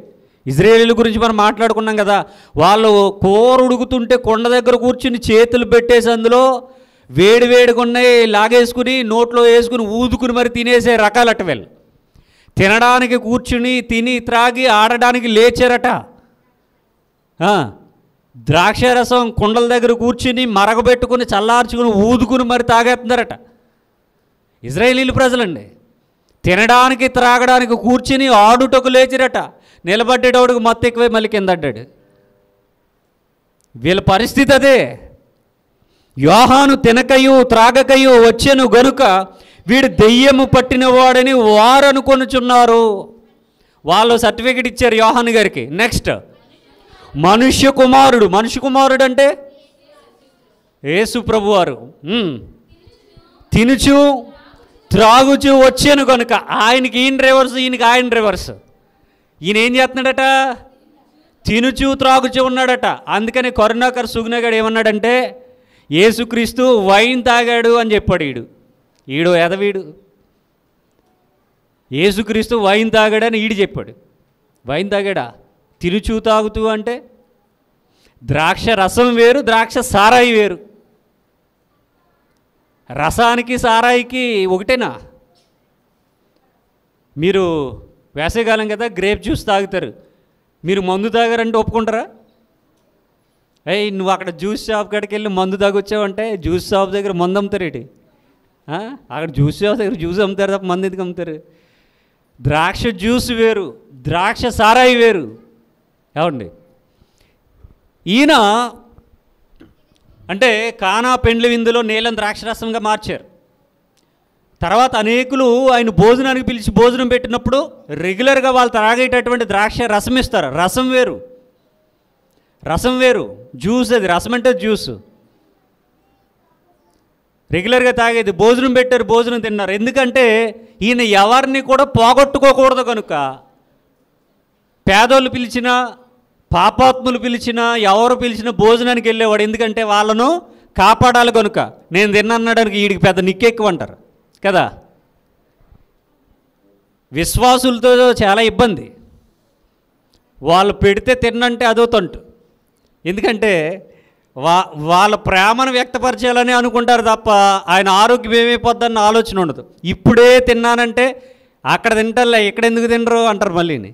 ఇజ్రాయేలీల గురించి మనం మాట్లాడుకున్నాం కదా. వాళ్ళు కూర ఉడుకుతుంటే కొండ దగ్గర కూర్చుని చేతులు పెట్టేసి అందులో వేడివేడిగా ఉన్నాయి లాగేసుకుని నోట్లో వేసుకుని ఊదుకుని మరి తినేసే రకాలట వీళ్ళు. తినడానికి కూర్చుని తిని త్రాగి ఆడడానికి లేచారట. ద్రాక్షరసం కుండల దగ్గర కూర్చుని మరగబెట్టుకుని చల్లార్చుకుని ఊదుకుని మరి తాగేస్తున్నారట ఇజ్రాయేలీల ప్రజలండి. తినడానికి త్రాగడానికి కూర్చుని ఆడుటకు లేచిరట. నిలబడ్డేటోడికి మత్తు ఎక్కువై మళ్ళీ కింద అడ్డాడు. వీళ్ళ పరిస్థితి అదే. యోహాను తినకయు త్రాగకయు వచ్చెను గనుక వీడు దెయ్యము పట్టినవాడని వారు అనుకొనుచున్నారు. వాళ్ళు సర్టిఫికెట్ ఇచ్చారు యోహాను గారికి. నెక్స్ట్ మనుష్య కుమారుడు. మనుష్య కుమారుడు అంటే యేసు ప్రభు వారు. తినుచు త్రాగుచు వచ్చాను కనుక ఆయనకి ఈయన రివర్స్, ఈయనకి ఆయన రివర్స్. ఈయన ఏం చేస్తున్నాడట? తినుచు త్రాగుచు ఉన్నాడట. అందుకని కరుణాకర్ సుగుణగాడు ఏమన్నాడంటే యేసుక్రీస్తు వైన్ తాగాడు అని చెప్పాడు. వీడు ఈడు ఎదవీడు యేసుక్రీస్తు వైన్ తాగాడని ఈడు చెప్పాడు. వైన్ తాగాడా? తినుచూ తాగుతూ అంటే ద్రాక్ష రసం వేరు, ద్రాక్ష సారాయి వేరు. రసానికి సారాయికి ఒకటేనా? మీరు వేసవికాలం కదా, గ్రేప్ జ్యూస్ తాగుతారు. మీరు మందు తాగారంటే ఒప్పుకుంటారా? నువ్వు అక్కడ జ్యూస్ షాప్ కాడికి వెళ్ళి మందు తాగొచ్చావంటే జ్యూస్ షాప్ దగ్గర మందు అమ్ముతారేటి? అక్కడ జ్యూస్ షాప్ దగ్గర జ్యూస్ అమ్ముతారు తప్ప మందు ఎందుకు అమ్ముతారు? ద్రాక్ష జ్యూస్ వేరు, ద్రాక్ష సారాయి వేరు. ఏమండి, ఈయన అంటే కానా పెండ్లి విందులో నీళ్ళని ద్రాక్షరసంగా మార్చారు. తర్వాత అనేకులు ఆయన భోజనానికి పిలిచి భోజనం పెట్టినప్పుడు రెగ్యులర్గా వాళ్ళు తాగేటటువంటి ద్రాక్ష రసం ఇస్తారు. రసం వేరు, రసం వేరు. జ్యూస్, అది రసం అంటే జ్యూస్. రెగ్యులర్గా తాగేది. భోజనం పెట్టారు, భోజనం తిన్నారు. ఎందుకంటే ఈయన ఎవరిని కూడా పోగొట్టుకోకూడదు కనుక. పేదోళ్ళు పిలిచినా, పాపాత్ములు పిలిచినా, ఎవరు పిలిచినా భోజనానికి వెళ్ళేవాడు. ఎందుకంటే వాళ్ళను కాపాడాలి కనుక. నేను తిన్నడానికి వీడికి పెద్ద నిక్కెక్కువ అంటారు కదా. విశ్వాసులతో చాలా ఇబ్బంది. వాళ్ళు పెడితే తిన్నంటే అదో తంటు. ఎందుకంటే వాళ్ళ ప్రేమను వ్యక్తపరచాలని అనుకుంటారు తప్ప ఆయన ఆరోగ్యం ఏమైపోద్దన్న ఆలోచన ఉండదు. ఇప్పుడే తిన్నానంటే అక్కడ తింటారులే, ఇక్కడ ఎందుకు తినరు అంటారు మళ్ళీని.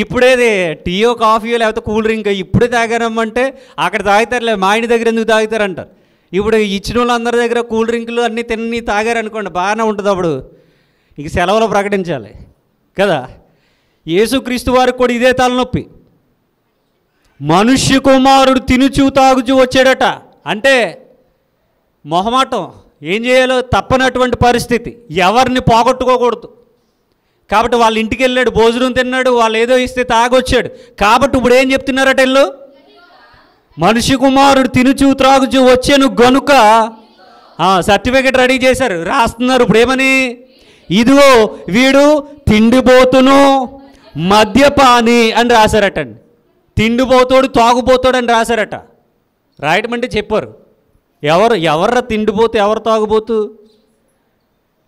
ఇప్పుడేది టీయో కాఫీయో లేకపోతే కూల్ డ్రింక్ ఇప్పుడే తాగారమ్మంటే అక్కడ తాగుతారులే, మా ఆయన దగ్గర ఎందుకు తాగుతారంటారు. ఇప్పుడు ఇచ్చిన వాళ్ళందరి దగ్గర కూల్ డ్రింకులు అన్నీ తిని తాగారనుకోండి, బాగానే ఉంటుంది. అప్పుడు ఇక సెలవులు ప్రకటించాలి కదా. యేసుక్రీస్తు వారికి కూడా ఇదే తలనొప్పి. మనుష్య కుమారుడు తినుచూ తాగుచూ వచ్చాడట అంటే మొహమాటం, ఏం చేయాలో తప్పనటువంటి పరిస్థితి. ఎవరిని పోగొట్టుకోకూడదు కాబట్టి వాళ్ళ ఇంటికి వెళ్ళాడు, భోజనం తిన్నాడు, వాళ్ళు ఏదో ఇస్తే తాగొచ్చాడు. కాబట్టి ఇప్పుడు ఏం చెప్తున్నారట వీళ్ళు? మనుష్య కుమారుడు తినుచూ త్రాగుచూ వచ్చాను గనుక సర్టిఫికెట్ రెడీ చేశారు, రాస్తున్నారు. ఇప్పుడు ఏమని? ఇదిగో వీడు తిండిపోతును మద్యపాని అని రాశారటండి. తిండిపోతాడు, తాగుపోతాడు అని రాశారట. రాయటం అంటే చెప్పారు. ఎవర్రా తిండిపోతూ, ఎవరు తాగుపోతూ?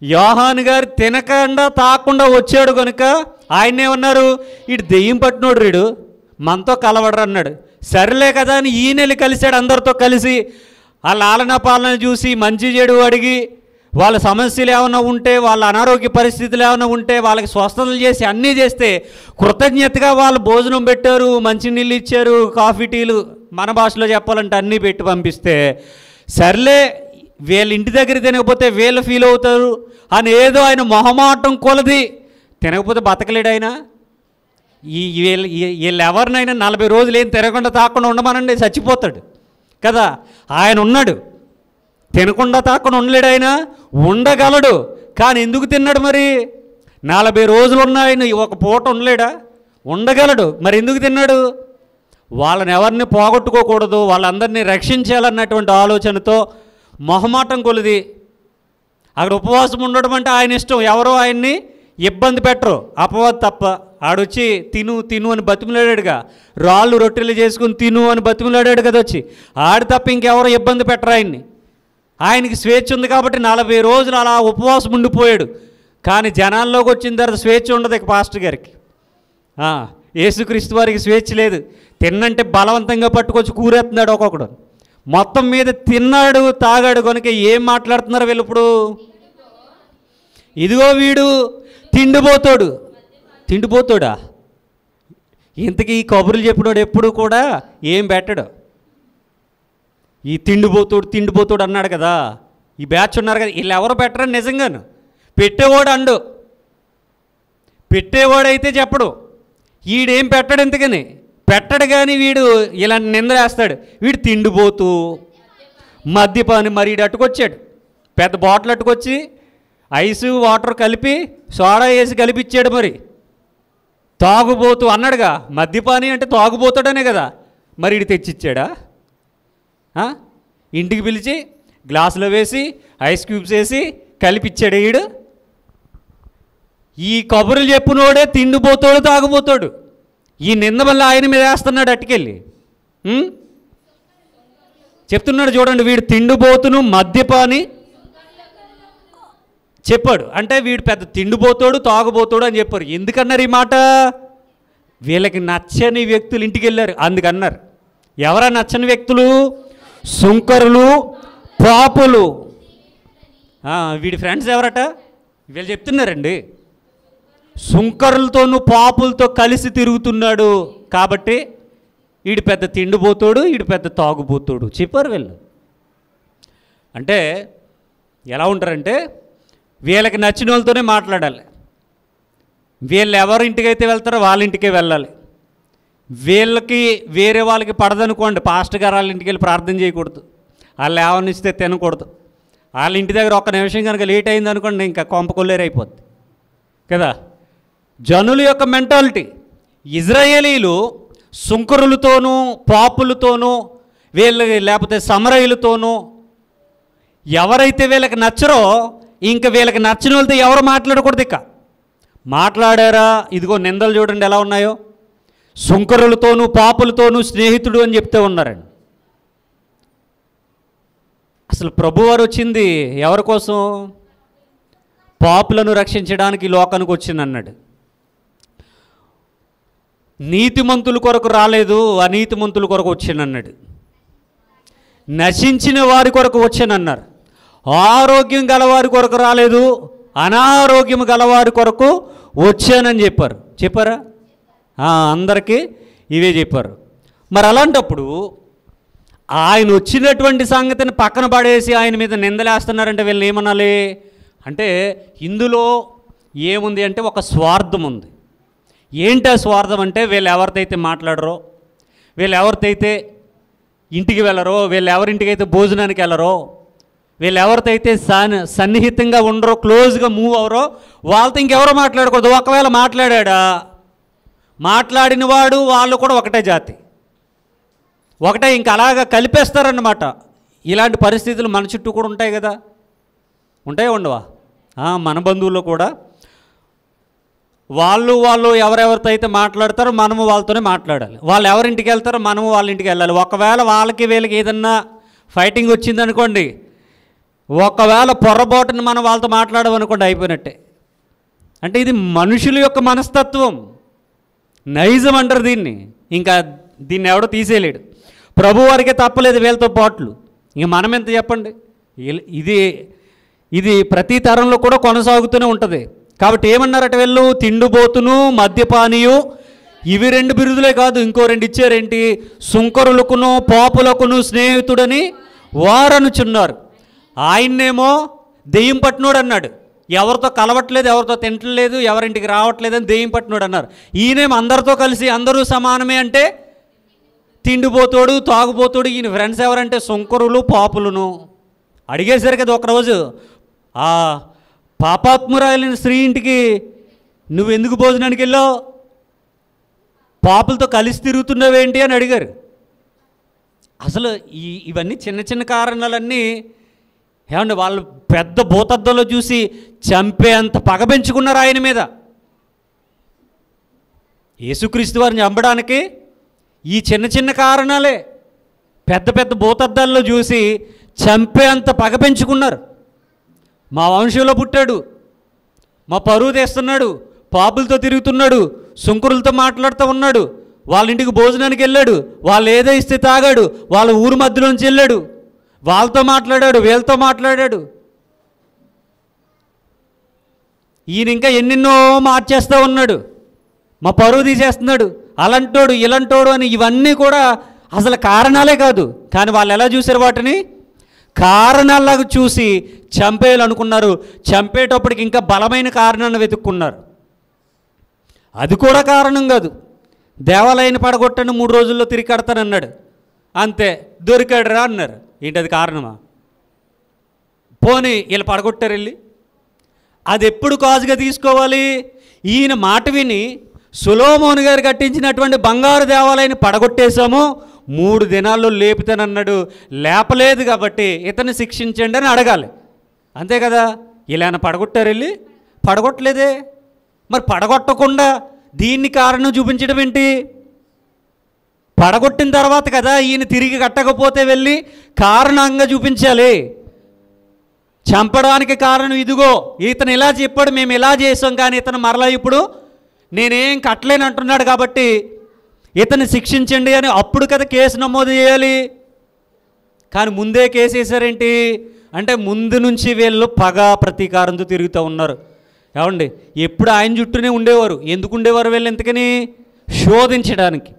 యోహాను గారు తినకుండా తాకుండా వచ్చాడు కనుక ఆయన్నేమన్నారు? వీడు దెయ్యం పట్టినోడు, వీడు మనతో కలవడరు అన్నాడు. సరేలే కదా అని ఈయనెళ్ళి కలిశాడు అందరితో కలిసి. ఆ లాలన పాలన చూసి మంచి చెడు అడిగి వాళ్ళ సమస్యలు ఏమైనా ఉంటే, వాళ్ళ అనారోగ్య పరిస్థితులు ఏమైనా ఉంటే వాళ్ళకి స్వస్థతలు చేసి అన్నీ చేస్తే కృతజ్ఞతగా వాళ్ళు భోజనం పెట్టారు, మంచినీళ్ళు ఇచ్చారు, కాఫీ టీలు మన భాషలో చెప్పాలంటే అన్నీ పెట్టి పంపిస్తే, సర్లే వీళ్ళ ఇంటి దగ్గర తినకపోతే వీళ్ళు ఫీల్ అవుతారు అని ఏదో ఆయన మొహమాటం కొలది తినకపోతే బతకలేడు ఆయన. వీళ్ళు ఎవరినైనా 40 రోజులు ఏం తినకుండా తాకుండా ఉండమనండి, చచ్చిపోతాడు కదా. ఆయన ఉన్నాడు, తినకుండా తాకుండా ఉండలేడు. ఆయన ఉండగలడు, కానీ ఎందుకు తిన్నాడు మరి? 40 రోజులు ఉన్నాయని ఒక పూట ఉండలేడా? ఉండగలడు, మరి ఎందుకు తిన్నాడు? వాళ్ళని ఎవరిని పోగొట్టుకోకూడదు, వాళ్ళందరినీ రక్షించాలన్నటువంటి ఆలోచనతో మొహమాటం కొలిది అక్కడ ఉపవాసం ఉండడం అంటే ఆయన ఇష్టం. ఎవరో ఆయన్ని ఇబ్బంది పెట్టరు, అపవాది తప్ప. ఆడొచ్చి తిను తిను అని బతిమలాడాడుగా, రాళ్ళు రొట్టెలు చేసుకుని తిను అని బతిమలాడాడు కదా వచ్చి. ఆడు తప్ప ఇంకెవరో ఇబ్బంది పెట్టరు ఆయన్ని. ఆయనకి స్వేచ్ఛ ఉంది కాబట్టి 40 రోజులు అలా ఉపవాసం ఉండిపోయాడు. కానీ జనాల్లోకి వచ్చిన తర్వాత స్వేచ్ఛ ఉండదు ఇక పాస్టర్ గారికి. యేసుక్రీస్తు వారికి స్వేచ్ఛ లేదు. తిన్నంటే బలవంతంగా పట్టుకొచ్చి కూరేస్తున్నాడు ఒక్కొక్కడు. మొత్తం మీద తిన్నాడు, తాగాడు కనుక ఏం మాట్లాడుతున్నారు వీళ్ళు ఇప్పుడు? ఇదిగో వీడు తిండిపోతాడు. తిండిపోతాడా? ఇంతకీ ఈ కబుర్లు చెప్పినోడు ఎప్పుడు కూడా ఏం పెట్టడు. ఈ తిండిపోతాడు అన్నాడు కదా, ఈ బ్యాచ్ ఉన్నారు కదా, వీళ్ళు ఎవరు పెట్టరని నిజంగాను. పెట్టేవాడు అండు, పెట్టేవాడైతే చెప్పడు. వీడేం పెట్టడు, ఎందుకని పెట్టడు. కానీ వీడు ఇలా నిందలేస్తాడు. వీడు తిండిపోతూ మద్యపాని. మరి వీడు అట్టుకొచ్చాడు, పెద్ద బాటిల్ అట్టుకొచ్చి ఐసు వాటర్ కలిపి సోడా వేసి కలిపిచ్చాడు. మరి తాగుబోతూ అన్నాడుగా, మద్యపాని అంటే తాగుబోతాడనే కదా. మరి వీడు తెచ్చిచ్చాడా? ఇంటికి పిలిచి గ్లాసులో వేసి ఐస్ క్యూబ్స్ వేసి కలిపిచ్చాడు వీడు. ఈ కబుర్లు చెప్పినోడే తిండిపోతాడు, తాగుపోతాడు. ఈ నింద వల్ల ఆయన మీద వేస్తున్నాడు అట్టుకెళ్ళి. చెప్తున్నాడు చూడండి, వీడు తిండిపోతును మద్యపాని. చెప్పాడు. అంటే వీడు పెద్ద తిండిపోతాడు, తాగుబోతాడు అని చెప్పారు. ఎందుకన్నారు ఈ మాట? వీళ్ళకి నచ్చని వ్యక్తులు ఇంటికి వెళ్ళారు అందుకన్నారు. ఎవరా నచ్చని వ్యక్తులు? సుంకరులు, పాపులు. వీడి ఫ్రెండ్స్ ఎవరట? వీళ్ళు చెప్తున్నారండి, సుంకరులతోనూ పాపులతో కలిసి తిరుగుతున్నాడు కాబట్టి వీడు పెద్ద తిండిపోతాడు, వీడు పెద్ద తాగుబోతాడు చెప్పారు వీళ్ళు. అంటే ఎలా ఉంటారంటే వీళ్ళకి నచ్చిన వాళ్ళతోనే మాట్లాడాలి. వీళ్ళు ఎవరి ఇంటికైతే వెళ్తారో వాళ్ళ ఇంటికే వెళ్ళాలి. వీళ్ళకి వేరే వాళ్ళకి పడదనుకోండి, పాస్టర్ గారు వాళ్ళ ఇంటికి వెళ్ళి ప్రార్థన చేయకూడదు, వాళ్ళు ఏమనిస్తే తినకూడదు. వాళ్ళ ఇంటి దగ్గర ఒక్క నిమిషం కనుక లేట్ అయింది అనుకోండి, ఇంకా కొంప కొల్లేరైపోద్ది కదా. జనుల యొక్క మెంటాలిటీ. ఇజ్రాయేలీలు సుంకరులతోనూ పాపులతోనూ లేకపోతే సమరయులతోనూ ఎవరైతే వీళ్ళకి నచ్చరో ఇంకా వీళ్ళకి నచ్చిన వాళ్ళతో ఎవరు మాట్లాడకూడదు. ఇక మాట్లాడారా, ఇదిగో నిందలు చూడండి ఎలా ఉన్నాయో. సుంకరులతోనూ పాపులతోనూ స్నేహితుడు అని చెప్తే ఉన్నారండి. అసలు ప్రభువారు వచ్చింది ఎవరి కోసం? పాపులను రక్షించడానికి లోకానికి వచ్చింది అన్నాడు. నీతిమంతుల కొరకు రాలేదు, అనీతిమంతుల కొరకు వచ్చానన్నాడు. నశించిన వారి కొరకు వచ్చానన్నారు. ఆరోగ్యం గలవారి కొరకు రాలేదు, అనారోగ్యం గలవారి కొరకు వచ్చానని చెప్పారా? అందరికీ ఇవే చెప్పారు. మరి అలాంటప్పుడు ఆయన వచ్చినటువంటి సంగతిని పక్కన పడేసి ఆయన మీద నిందలేస్తున్నారంటే వీళ్ళని ఏమనాలి? అంటే ఇందులో ఏముంది అంటే ఒక స్వార్థం ఉంది. ఏంటి ఆ స్వార్థం అంటే వీళ్ళు ఎవరితైతే మాట్లాడరో, వీళ్ళు ఎవరితైతే ఇంటికి వెళ్ళరో, వీళ్ళు ఎవరింటికైతే భోజనానికి వెళ్ళరో, వీళ్ళు ఎవరితైతే సన్నిహితంగా ఉండరో, క్లోజ్గా మూవ్ అవరో వాళ్ళతో ఇంకెవరో మాట్లాడకూడదు. ఒకవేళ మాట్లాడా, మాట్లాడిన వాడు వాళ్ళు కూడా ఒకటే జాతి, ఒకటే, ఇంకా అలాగా కలిపేస్తారన్నమాట. ఇలాంటి పరిస్థితులు మన చుట్టూ కూడా ఉంటాయి కదా. ఉంటాయా ఉండవా? మన బంధువుల్లో కూడా వాళ్ళు ఎవరెవరితో అయితే మాట్లాడతారో మనము వాళ్ళతోనే మాట్లాడాలి. వాళ్ళు ఎవరింటికి వెళ్తారో మనము వాళ్ళ ఇంటికి వెళ్ళాలి. ఒకవేళ వాళ్ళకి వీళ్ళకి ఏదన్నా ఫైటింగ్ వచ్చిందనుకోండి, ఒకవేళ పొరపాటున మనం వాళ్ళతో మాట్లాడమనుకోండి, అయిపోయినట్టే. అంటే ఇది మనుషుల యొక్క మనస్తత్వం, నైజం అంటారు దీన్ని. ఇంకా దీన్ని ఎవడో తీసేయలేడు. ప్రభు వారికే తప్పలేదు వీళ్ళతో పాటలు, ఇంక మనం ఎంత చెప్పండి. ఇది ప్రతి తరంలో కూడా కొనసాగుతూనే ఉంటుంది. కాబట్టి ఏమన్నారట వీళ్ళు? తిండిబోతును, మద్యపానీయు, ఇవి 2 బిరుదులే కాదు, ఇంకో 2 ఇచ్చారేంటి? సుంకరులకును పాపులకును స్నేహితుడని వారనుచున్నారు. ఆయన్నేమో దెయ్యం పట్టినోడు అన్నాడు. ఎవరితో కలవట్లేదు, ఎవరితో తింటలేదు, ఎవరింటికి రావట్లేదని దెయ్యం పట్టినోడు అన్నారు. ఈయనేమో అందరితో కలిసి అందరూ సమానమే అంటే తిండిపోతాడు, తాగుపోతాడు. ఈయన ఫ్రెండ్స్ ఎవరంటే సుంకరులు, పాపులను. అడిగేసరికి కదా ఒకరోజు, ఆ పాపాత్మురాలైన స్త్రీ ఇంటికి నువ్వెందుకు భోజనానికి వెళ్ళావు, పాపులతో కలిసి తిరుగుతున్నావేంటి అని అడిగారు. అసలు ఇవన్నీ చిన్న చిన్న కారణాలన్నీ ఏమండి వాళ్ళు పెద్ద భూతద్దంలో చూసి చంపేంత పగ పెంచుకున్నారు ఆయన మీద. యేసుక్రీస్తు వారిని చంపడానికి ఈ చిన్న చిన్న కారణాలే పెద్ద పెద్ద భూతద్దాల్లో చూసి చంపేంత పగ పెంచుకున్నారు. మా వంశంలో పుట్టాడు, మా పరువు తెస్తున్నాడు, పాపులతో తిరుగుతున్నాడు, సుంకరులతో మాట్లాడుతూ ఉన్నాడు, వాళ్ళ ఇంటికి భోజనానికి వెళ్ళాడు, వాళ్ళు ఏదో ఇస్తే తాగాడు, వాళ్ళ ఊరు మధ్యలోంచి వెళ్ళాడు, వాళ్ళతో మాట్లాడాడు, వీళ్ళతో మాట్లాడాడు. ఈయన ఇంకా ఎన్నెన్నో మార్చేస్తూ ఉన్నాడు, మా పరువు తీసేస్తున్నాడు, అలాంటోడు ఇలాంటోడు అని. ఇవన్నీ కూడా అసలు కారణాలే కాదు. కానీ వాళ్ళు ఎలా చూశారు? వాటిని కారణాల్లాగా చూసి చంపేయాలనుకున్నారు. చంపేటప్పటికి ఇంకా బలమైన కారణాన్ని వెతుక్కున్నారు. అది కూడా కారణం కాదు. దేవాలయాన్ని పడగొట్టండి, 3 రోజుల్లో తిరిగి కడతానన్నాడు, అంతే, దొరికాడు రా అన్నారు. ఏంటి అది కారణమా? పోనీ వీళ్ళు పడగొట్టారు వెళ్ళి. అది ఎప్పుడు కాజుగా తీసుకోవాలి? ఈయన మాట విని సొలొమోను గారు కట్టించినటువంటి బంగారు దేవాలయాన్ని పడగొట్టేశాము, 3 దినాల్లో లేపుతానన్నాడు. లేపలేదు కాబట్టి ఇతన్ని శిక్షించండి అని అడగాలి, అంతే కదా. ఇలా పడగొట్టారు వెళ్ళి? పడగొట్టలేదే. మరి పడగొట్టకుండా దీన్ని కారణం చూపించడం ఏంటి? పడగొట్టిన తర్వాత కదా ఈయన తిరిగి కట్టకపోతే వెళ్ళి కారణంగా చూపించాలి. చంపడానికి కారణం ఇదిగో, ఇతను ఇలా చెప్పాడు, మేము ఇలా చేసాం, కానీ ఇతను మరలా ఇప్పుడు నేనేం కట్టలేను అంటున్నాడు కాబట్టి ఇతన్ని శిక్షించండి అని అప్పుడు కదా కేసు నమోదు చేయాలి. కానీ ముందే కేసు వేసారేంటి అంటే ముందు నుంచి వీళ్ళు పగ ప్రతీకారంతో తిరుగుతూ ఉన్నారు. ఏమండి, ఎప్పుడు ఆయన చుట్టూనే ఉండేవారు. ఎందుకు ఉండేవారు వీళ్ళు? ఎందుకని? శోధించడానికి.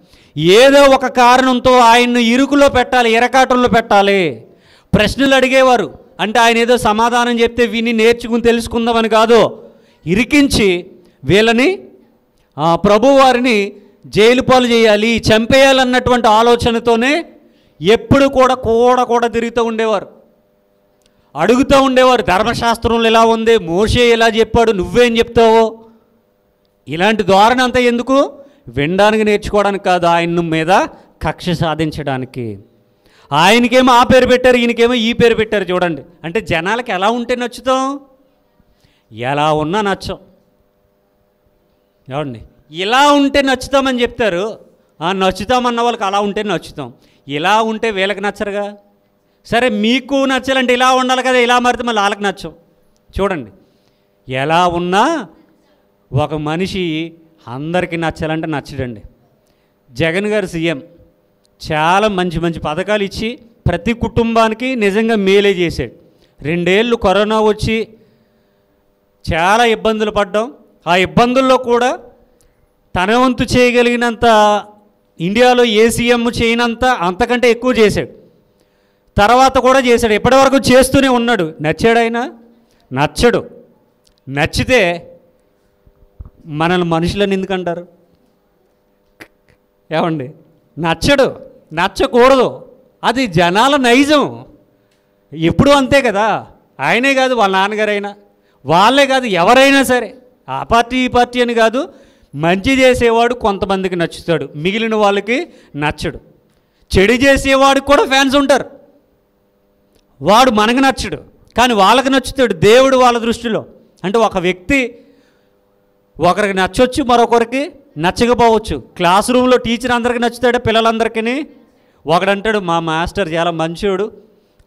ఏదో ఒక కారణంతో ఆయన్ను ఇరుకులో పెట్టాలి, ఇరకాటంలో పెట్టాలి. ప్రశ్నలు అడిగేవారు. అంటే ఆయన ఏదో సమాధానం చెప్తే విని నేర్చుకుని తెలుసుకుందామని కాదు, ఇరికించి వీళ్ళని ప్రభువారిని జైలు పాలు చేయాలి, చంపేయాలన్నటువంటి ఆలోచనతోనే ఎప్పుడు కూడా తిరుగుతూ ఉండేవారు. అడుగుతూ ఉండేవారు, ధర్మశాస్త్రంలో ఇలా ఉంది, మోషే ఇలా చెప్పాడు, నువ్వేం చెప్తావో. ఇలాంటి ధోరణి అంతా ఎందుకు? వినడానికి నేర్చుకోవడానికి కాదు, ఆయన మీద కక్ష సాధించడానికి. ఆయనకేమో ఆ పేరు పెట్టారు, ఈయనకేమో ఈ పేరు పెట్టారు. చూడండి, అంటే జనాలకి ఎలా ఉంటే నచ్చుతాం? ఎలా ఉన్నా నచ్చం. ఏమండి, ఇలా ఉంటే నచ్చుతామని చెప్తారు. నచ్చుతామన్న వాళ్ళకి అలా ఉంటే నచ్చుతాం. ఇలా ఉంటే వీళ్ళకి నచ్చరుగా. సరే, మీకు నచ్చాలంటే ఇలా ఉండాలి కదా, ఇలా మారితే మళ్ళీ వాళ్ళకి నచ్చం. చూడండి, ఎలా ఉన్నా ఒక మనిషి అందరికీ నచ్చాలంటే నచ్చడండి. జగన్ గారు సీఎం చాలా మంచి పథకాలు ఇచ్చి ప్రతి కుటుంబానికి నిజంగా మేలే చేశాడు. 2 ఏళ్ళు కరోనా వచ్చి చాలా ఇబ్బందులు పడ్డాం. ఆ ఇబ్బందుల్లో కూడా తన వంతు చేయగలిగినంత, ఇండియాలో ఏ సీఎం చేయనంత, అంతకంటే ఎక్కువ చేశాడు. తర్వాత కూడా చేశాడు, ఇప్పటివరకు చేస్తూనే ఉన్నాడు. నచ్చాడు ఆయన? నచ్చడు. నచ్చితే మనల్ని మనుషులని ఎందుకంటారు? ఏమండి, నచ్చడు, నచ్చకూడదు. అది జనాల నైజం. ఎప్పుడూ అంతే కదా. ఆయనే కాదు, వాళ్ళ నాన్నగారైనా, వాళ్ళే కాదు, ఎవరైనా సరే, ఆ పార్టీ ఈ పార్టీ అని కాదు, మంచి చేసేవాడు కొంతమందికి నచ్చుతాడు, మిగిలిన వాళ్ళకి నచ్చడు. చెడు చేసేవాడికి కూడా ఫ్యాన్స్ ఉంటారు. వాడు మనకు నచ్చడు, కానీ వాళ్ళకి నచ్చుతాడు దేవుడు వాళ్ళ దృష్టిలో. అంటే ఒక వ్యక్తి ఒకరికి నచ్చవచ్చు, మరొకరికి నచ్చకపోవచ్చు. క్లాస్ రూమ్లో టీచర్ అందరికీ నచ్చుతాడు, పిల్లలందరికీ. ఒకడంటాడు, మా మాస్టర్ చాలా మంచోడు,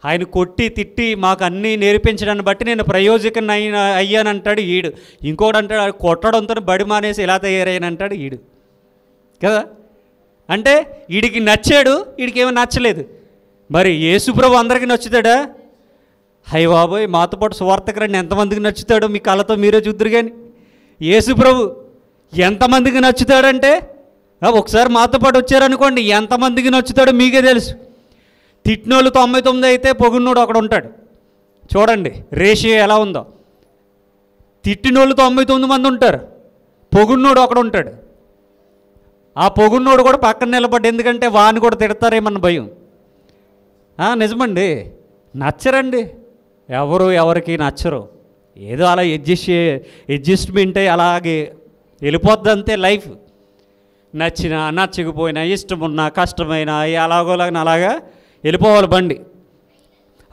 ఆయన కొట్టి తిట్టి మాకు అన్నీ నేర్పించడాన్ని బట్టి నేను ప్రయోజకం అయ్యానంటాడు ఈడు. ఇంకోటి అంటాడు, కొట్టడంతో బడి మానేసి ఇలా తయారయ్యానంటాడు ఈడు కదా. అంటే వీడికి నచ్చాడు, వీడికి ఏమో నచ్చలేదు. మరి యేసుప్రభు అందరికీ నచ్చుతాడా? హై బాబోయ్, మాతో పాటు సువార్తకు రండి, ఎంతమందికి నచ్చుతాడో మీ కళ్ళతో మీరే చూద్దరు. కానీ యేసుప్రభు ఎంతమందికి నచ్చుతాడంటే, ఒకసారి మాతో పాటు వచ్చారనుకోండి, ఎంతమందికి నచ్చుతాడో మీకే తెలుసు. తిట్టినోళ్ళు 99 అయితే పొగున్నోడు ఒకడు ఉంటాడు. చూడండి రేషియో ఎలా ఉందో. తిట్టినోళ్ళు 99 మంది ఉంటారు, పొగున్నోడు ఒకడు ఉంటాడు. ఆ పొగున్నోడు కూడా పక్కన నిలబడ్డ, ఎందుకంటే వాడిని కూడా తిడతారేమన్న భయం. నిజమండి, నచ్చరండి, ఎవరికి నచ్చరు. ఏదో అలా అడ్జస్ట్మెంట్ అయ్యి అలాగే వెళ్ళిపోద్ది అంతే లైఫ్. నచ్చినా నచ్చకపోయినా, ఇష్టమున్నా కష్టమైనా, అలాగోలాగా అలాగా వెళ్ళిపోవాలి బండి.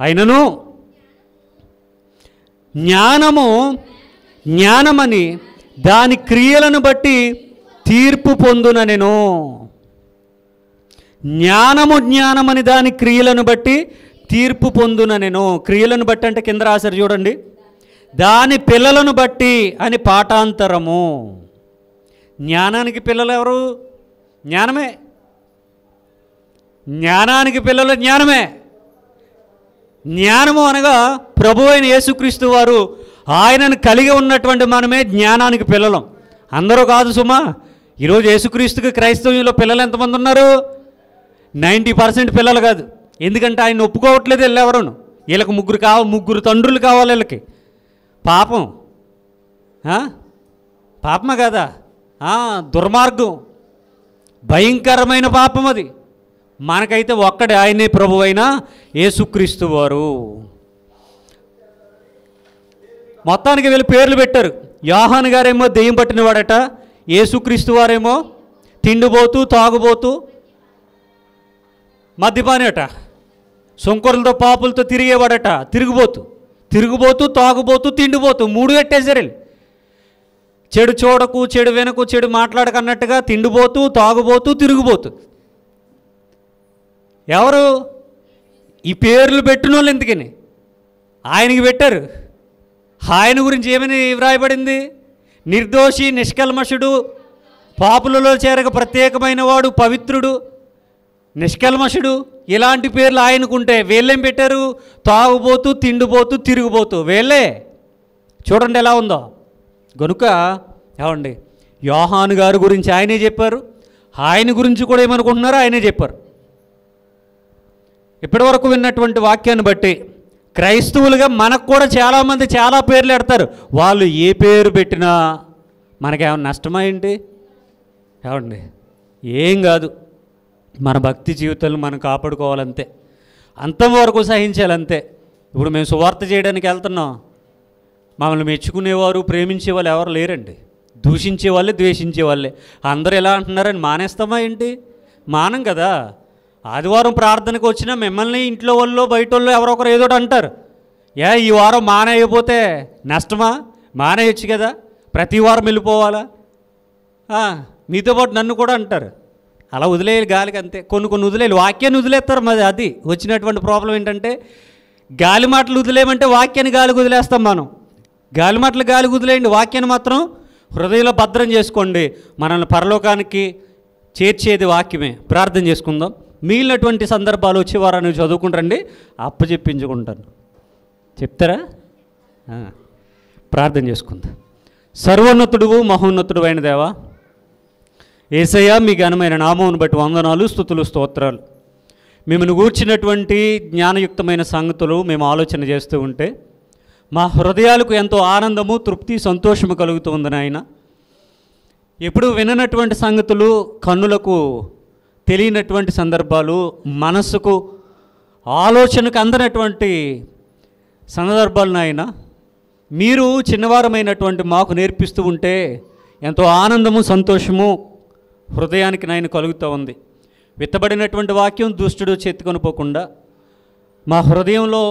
అయినను జ్ఞానమని దాని క్రియలను బట్టి తీర్పు పొందుననెను. జ్ఞానమని దాని క్రియలను బట్టి తీర్పు పొందుననెను. క్రియలను బట్టి అంటే కింద రాశారు చూడండి, దాని పిల్లలను బట్టి అని పాఠాంతరము. జ్ఞానానికి పిల్లలు ఎవరు? జ్ఞానమే. జ్ఞానానికి పిల్లలు జ్ఞానమే. జ్ఞానము అనగా ప్రభు అయిన యేసుక్రీస్తు వారు, ఆయనను కలిగి ఉన్నటువంటి మనమే జ్ఞానానికి పిల్లలం. అందరూ కాదు సుమా. ఈరోజు యేసుక్రీస్తుకి క్రైస్తవ్యంలో పిల్లలు ఎంతమంది ఉన్నారు? 90% పిల్లలు కాదు. ఎందుకంటే ఆయన ఒప్పుకోవట్లేదు వీళ్ళెవరును. వీళ్ళకి ముగ్గురు తండ్రులు కావాలి వీళ్ళకి. పాపం, పాపమా కదా? దుర్మార్గం, భయంకరమైన పాపం అది. మనకైతే ఒక్కడే, ఆయనే ప్రభు అయిన యేసుక్రీస్తు వారు. మొత్తానికి వీళ్ళు పేర్లు పెట్టారు. యోహాను గారేమో దెయ్యం పట్టినవాడట, యేసుక్రీస్తు వారేమో తిండిపోతూ తాగుబోతూ మద్యపానేట, సుంకరులతో పాపులతో తిరిగేవాడట, తిరుగుబోతూ తాగుబోతూ తిండిపోతూ 3 పెట్టేశారు. చెడు చూడకు, చెడు వెనకు, చెడు మాట్లాడకు అన్నట్టుగా తిండిపోతూ తాగుబోతూ తిరుగుబోతూ. ఎవరు ఈ పేర్లు పెట్టిన వాళ్ళు? ఎందుకని ఆయనకి పెట్టారు. ఆయన గురించి ఏమని వ్రాయబడింది? నిర్దోషి, నిష్కల్మషుడు, పాపులలో చేరక ప్రత్యేకమైన వాడు, పవిత్రుడు, నిష్కల్మషుడు, ఇలాంటి పేర్లు ఆయనకుంటే వీళ్ళేం పెట్టారు? తాగుబోతూ, తిండిపోతూ, తిరిగిపోతూ. వీళ్ళే చూడండి ఎలా ఉందో. గనుక ఏమండి, యోహాను గారి గురించి ఆయనే చెప్పారు, ఆయన గురించి కూడా ఏమనుకుంటున్నారో ఆయనే చెప్పారు. ఇప్పటివరకు విన్నటువంటి వాక్యాన్ని బట్టి క్రైస్తవులుగా మనకు కూడా చాలామంది చాలా పేర్లు పెడతారు. వాళ్ళు ఏ పేరు పెట్టినా మనకేమన్నా నష్టమా ఏంటి? ఏమండి, ఏం కాదు. మన భక్తి జీవితాలను మనం కాపాడుకోవాలంతే, అంతవరకు సహించాలంతే. ఇప్పుడు మేము సువార్త చేయడానికి వెళ్తున్నాం, మమ్మల్ని మెచ్చుకునేవారు, ప్రేమించే వాళ్ళు ఎవరు లేరండి. దూషించే వాళ్ళే, ద్వేషించే వాళ్ళే. అందరూ ఎలా అంటున్నారని మానేస్తామా ఏంటి? మానం కదా. ఆదివారం ప్రార్థనకు వచ్చినా మిమ్మల్ని ఇంట్లో వాళ్ళు, బయట వాళ్ళు ఎవరో ఒకరు ఏదో అంటారు. ఈ వారం మానేయకపోతే నష్టమా? మానేయచ్చు కదా, ప్రతి వారం వెళ్ళిపోవాలా? మీతో పాటు నన్ను కూడా అంటారు. అలా వదిలేయాలి గాలికి, అంతే. కొన్ని వదిలేయాలి, వాక్యాన్ని వదిలేస్తారు. మరి అది వచ్చినటువంటి ప్రాబ్లం ఏంటంటే, గాలి మాటలు వదిలేయమంటే వాక్యాన్ని గాలికి వదిలేస్తాం మనం. గాలి మాటలు గాలికి వదిలేయండి, వాక్యాన్ని మాత్రం హృదయంలో భద్రం చేసుకోండి. మనల్ని పరలోకానికి చేర్చేది వాక్యమే. ప్రార్థన చేసుకుందాం. మిగిలినటువంటి సందర్భాలు వచ్చే వారాన్ని చదువుకుంటారండి, అప్పచెప్పించుకుంటాను. చెప్తారా? ప్రార్థన చేసుకుందాం. సర్వోన్నతుడువు, మహోన్నతుడు అయిన దేవా, యేసయ్య, మీ ఘనమైన నామమును బట్టి వందనాలు, స్తుతులు, స్తోత్రాలు. మిమ్మల్ని గూర్చినటువంటి జ్ఞానయుక్తమైన సంగతులు మేము ఆలోచన చేస్తూ ఉంటే మా హృదయాలకు ఎంతో ఆనందము, తృప్తి, సంతోషము కలుగుతూ ఉంది నాయన. ఎప్పుడు విననటువంటి సంగతులు, కన్నులకు తెలియనటువంటి సందర్భాలు, మనస్సుకు ఆలోచనకు అందనటువంటి సందర్భాలు నాయన మీరు చిన్నవారమైనటువంటి మాకు నేర్పిస్తూ ఉంటే ఎంతో ఆనందము, సంతోషము హృదయానికి నాయన కలుగుతూ ఉంది. విత్తబడినటువంటి వాక్యం దుష్టుడు చెత్తుకొనిపోకుండా మా హృదయంలో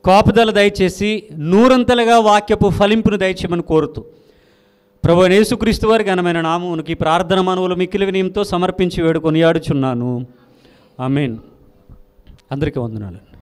కాపుదల దయచేసి నూరంతలుగా వాక్యపు ఫలింపును దయచేయమని కోరుతూ ప్రభువైన యేసుక్రీస్తు వారి ఘనమైన నామమునకి ప్రార్థన మనవులు మిక్కిలి వినయంతో సమర్పించి వేడుకొని ఆడుచున్నాను. ఆమేన్. అందరికీ వందనాలు.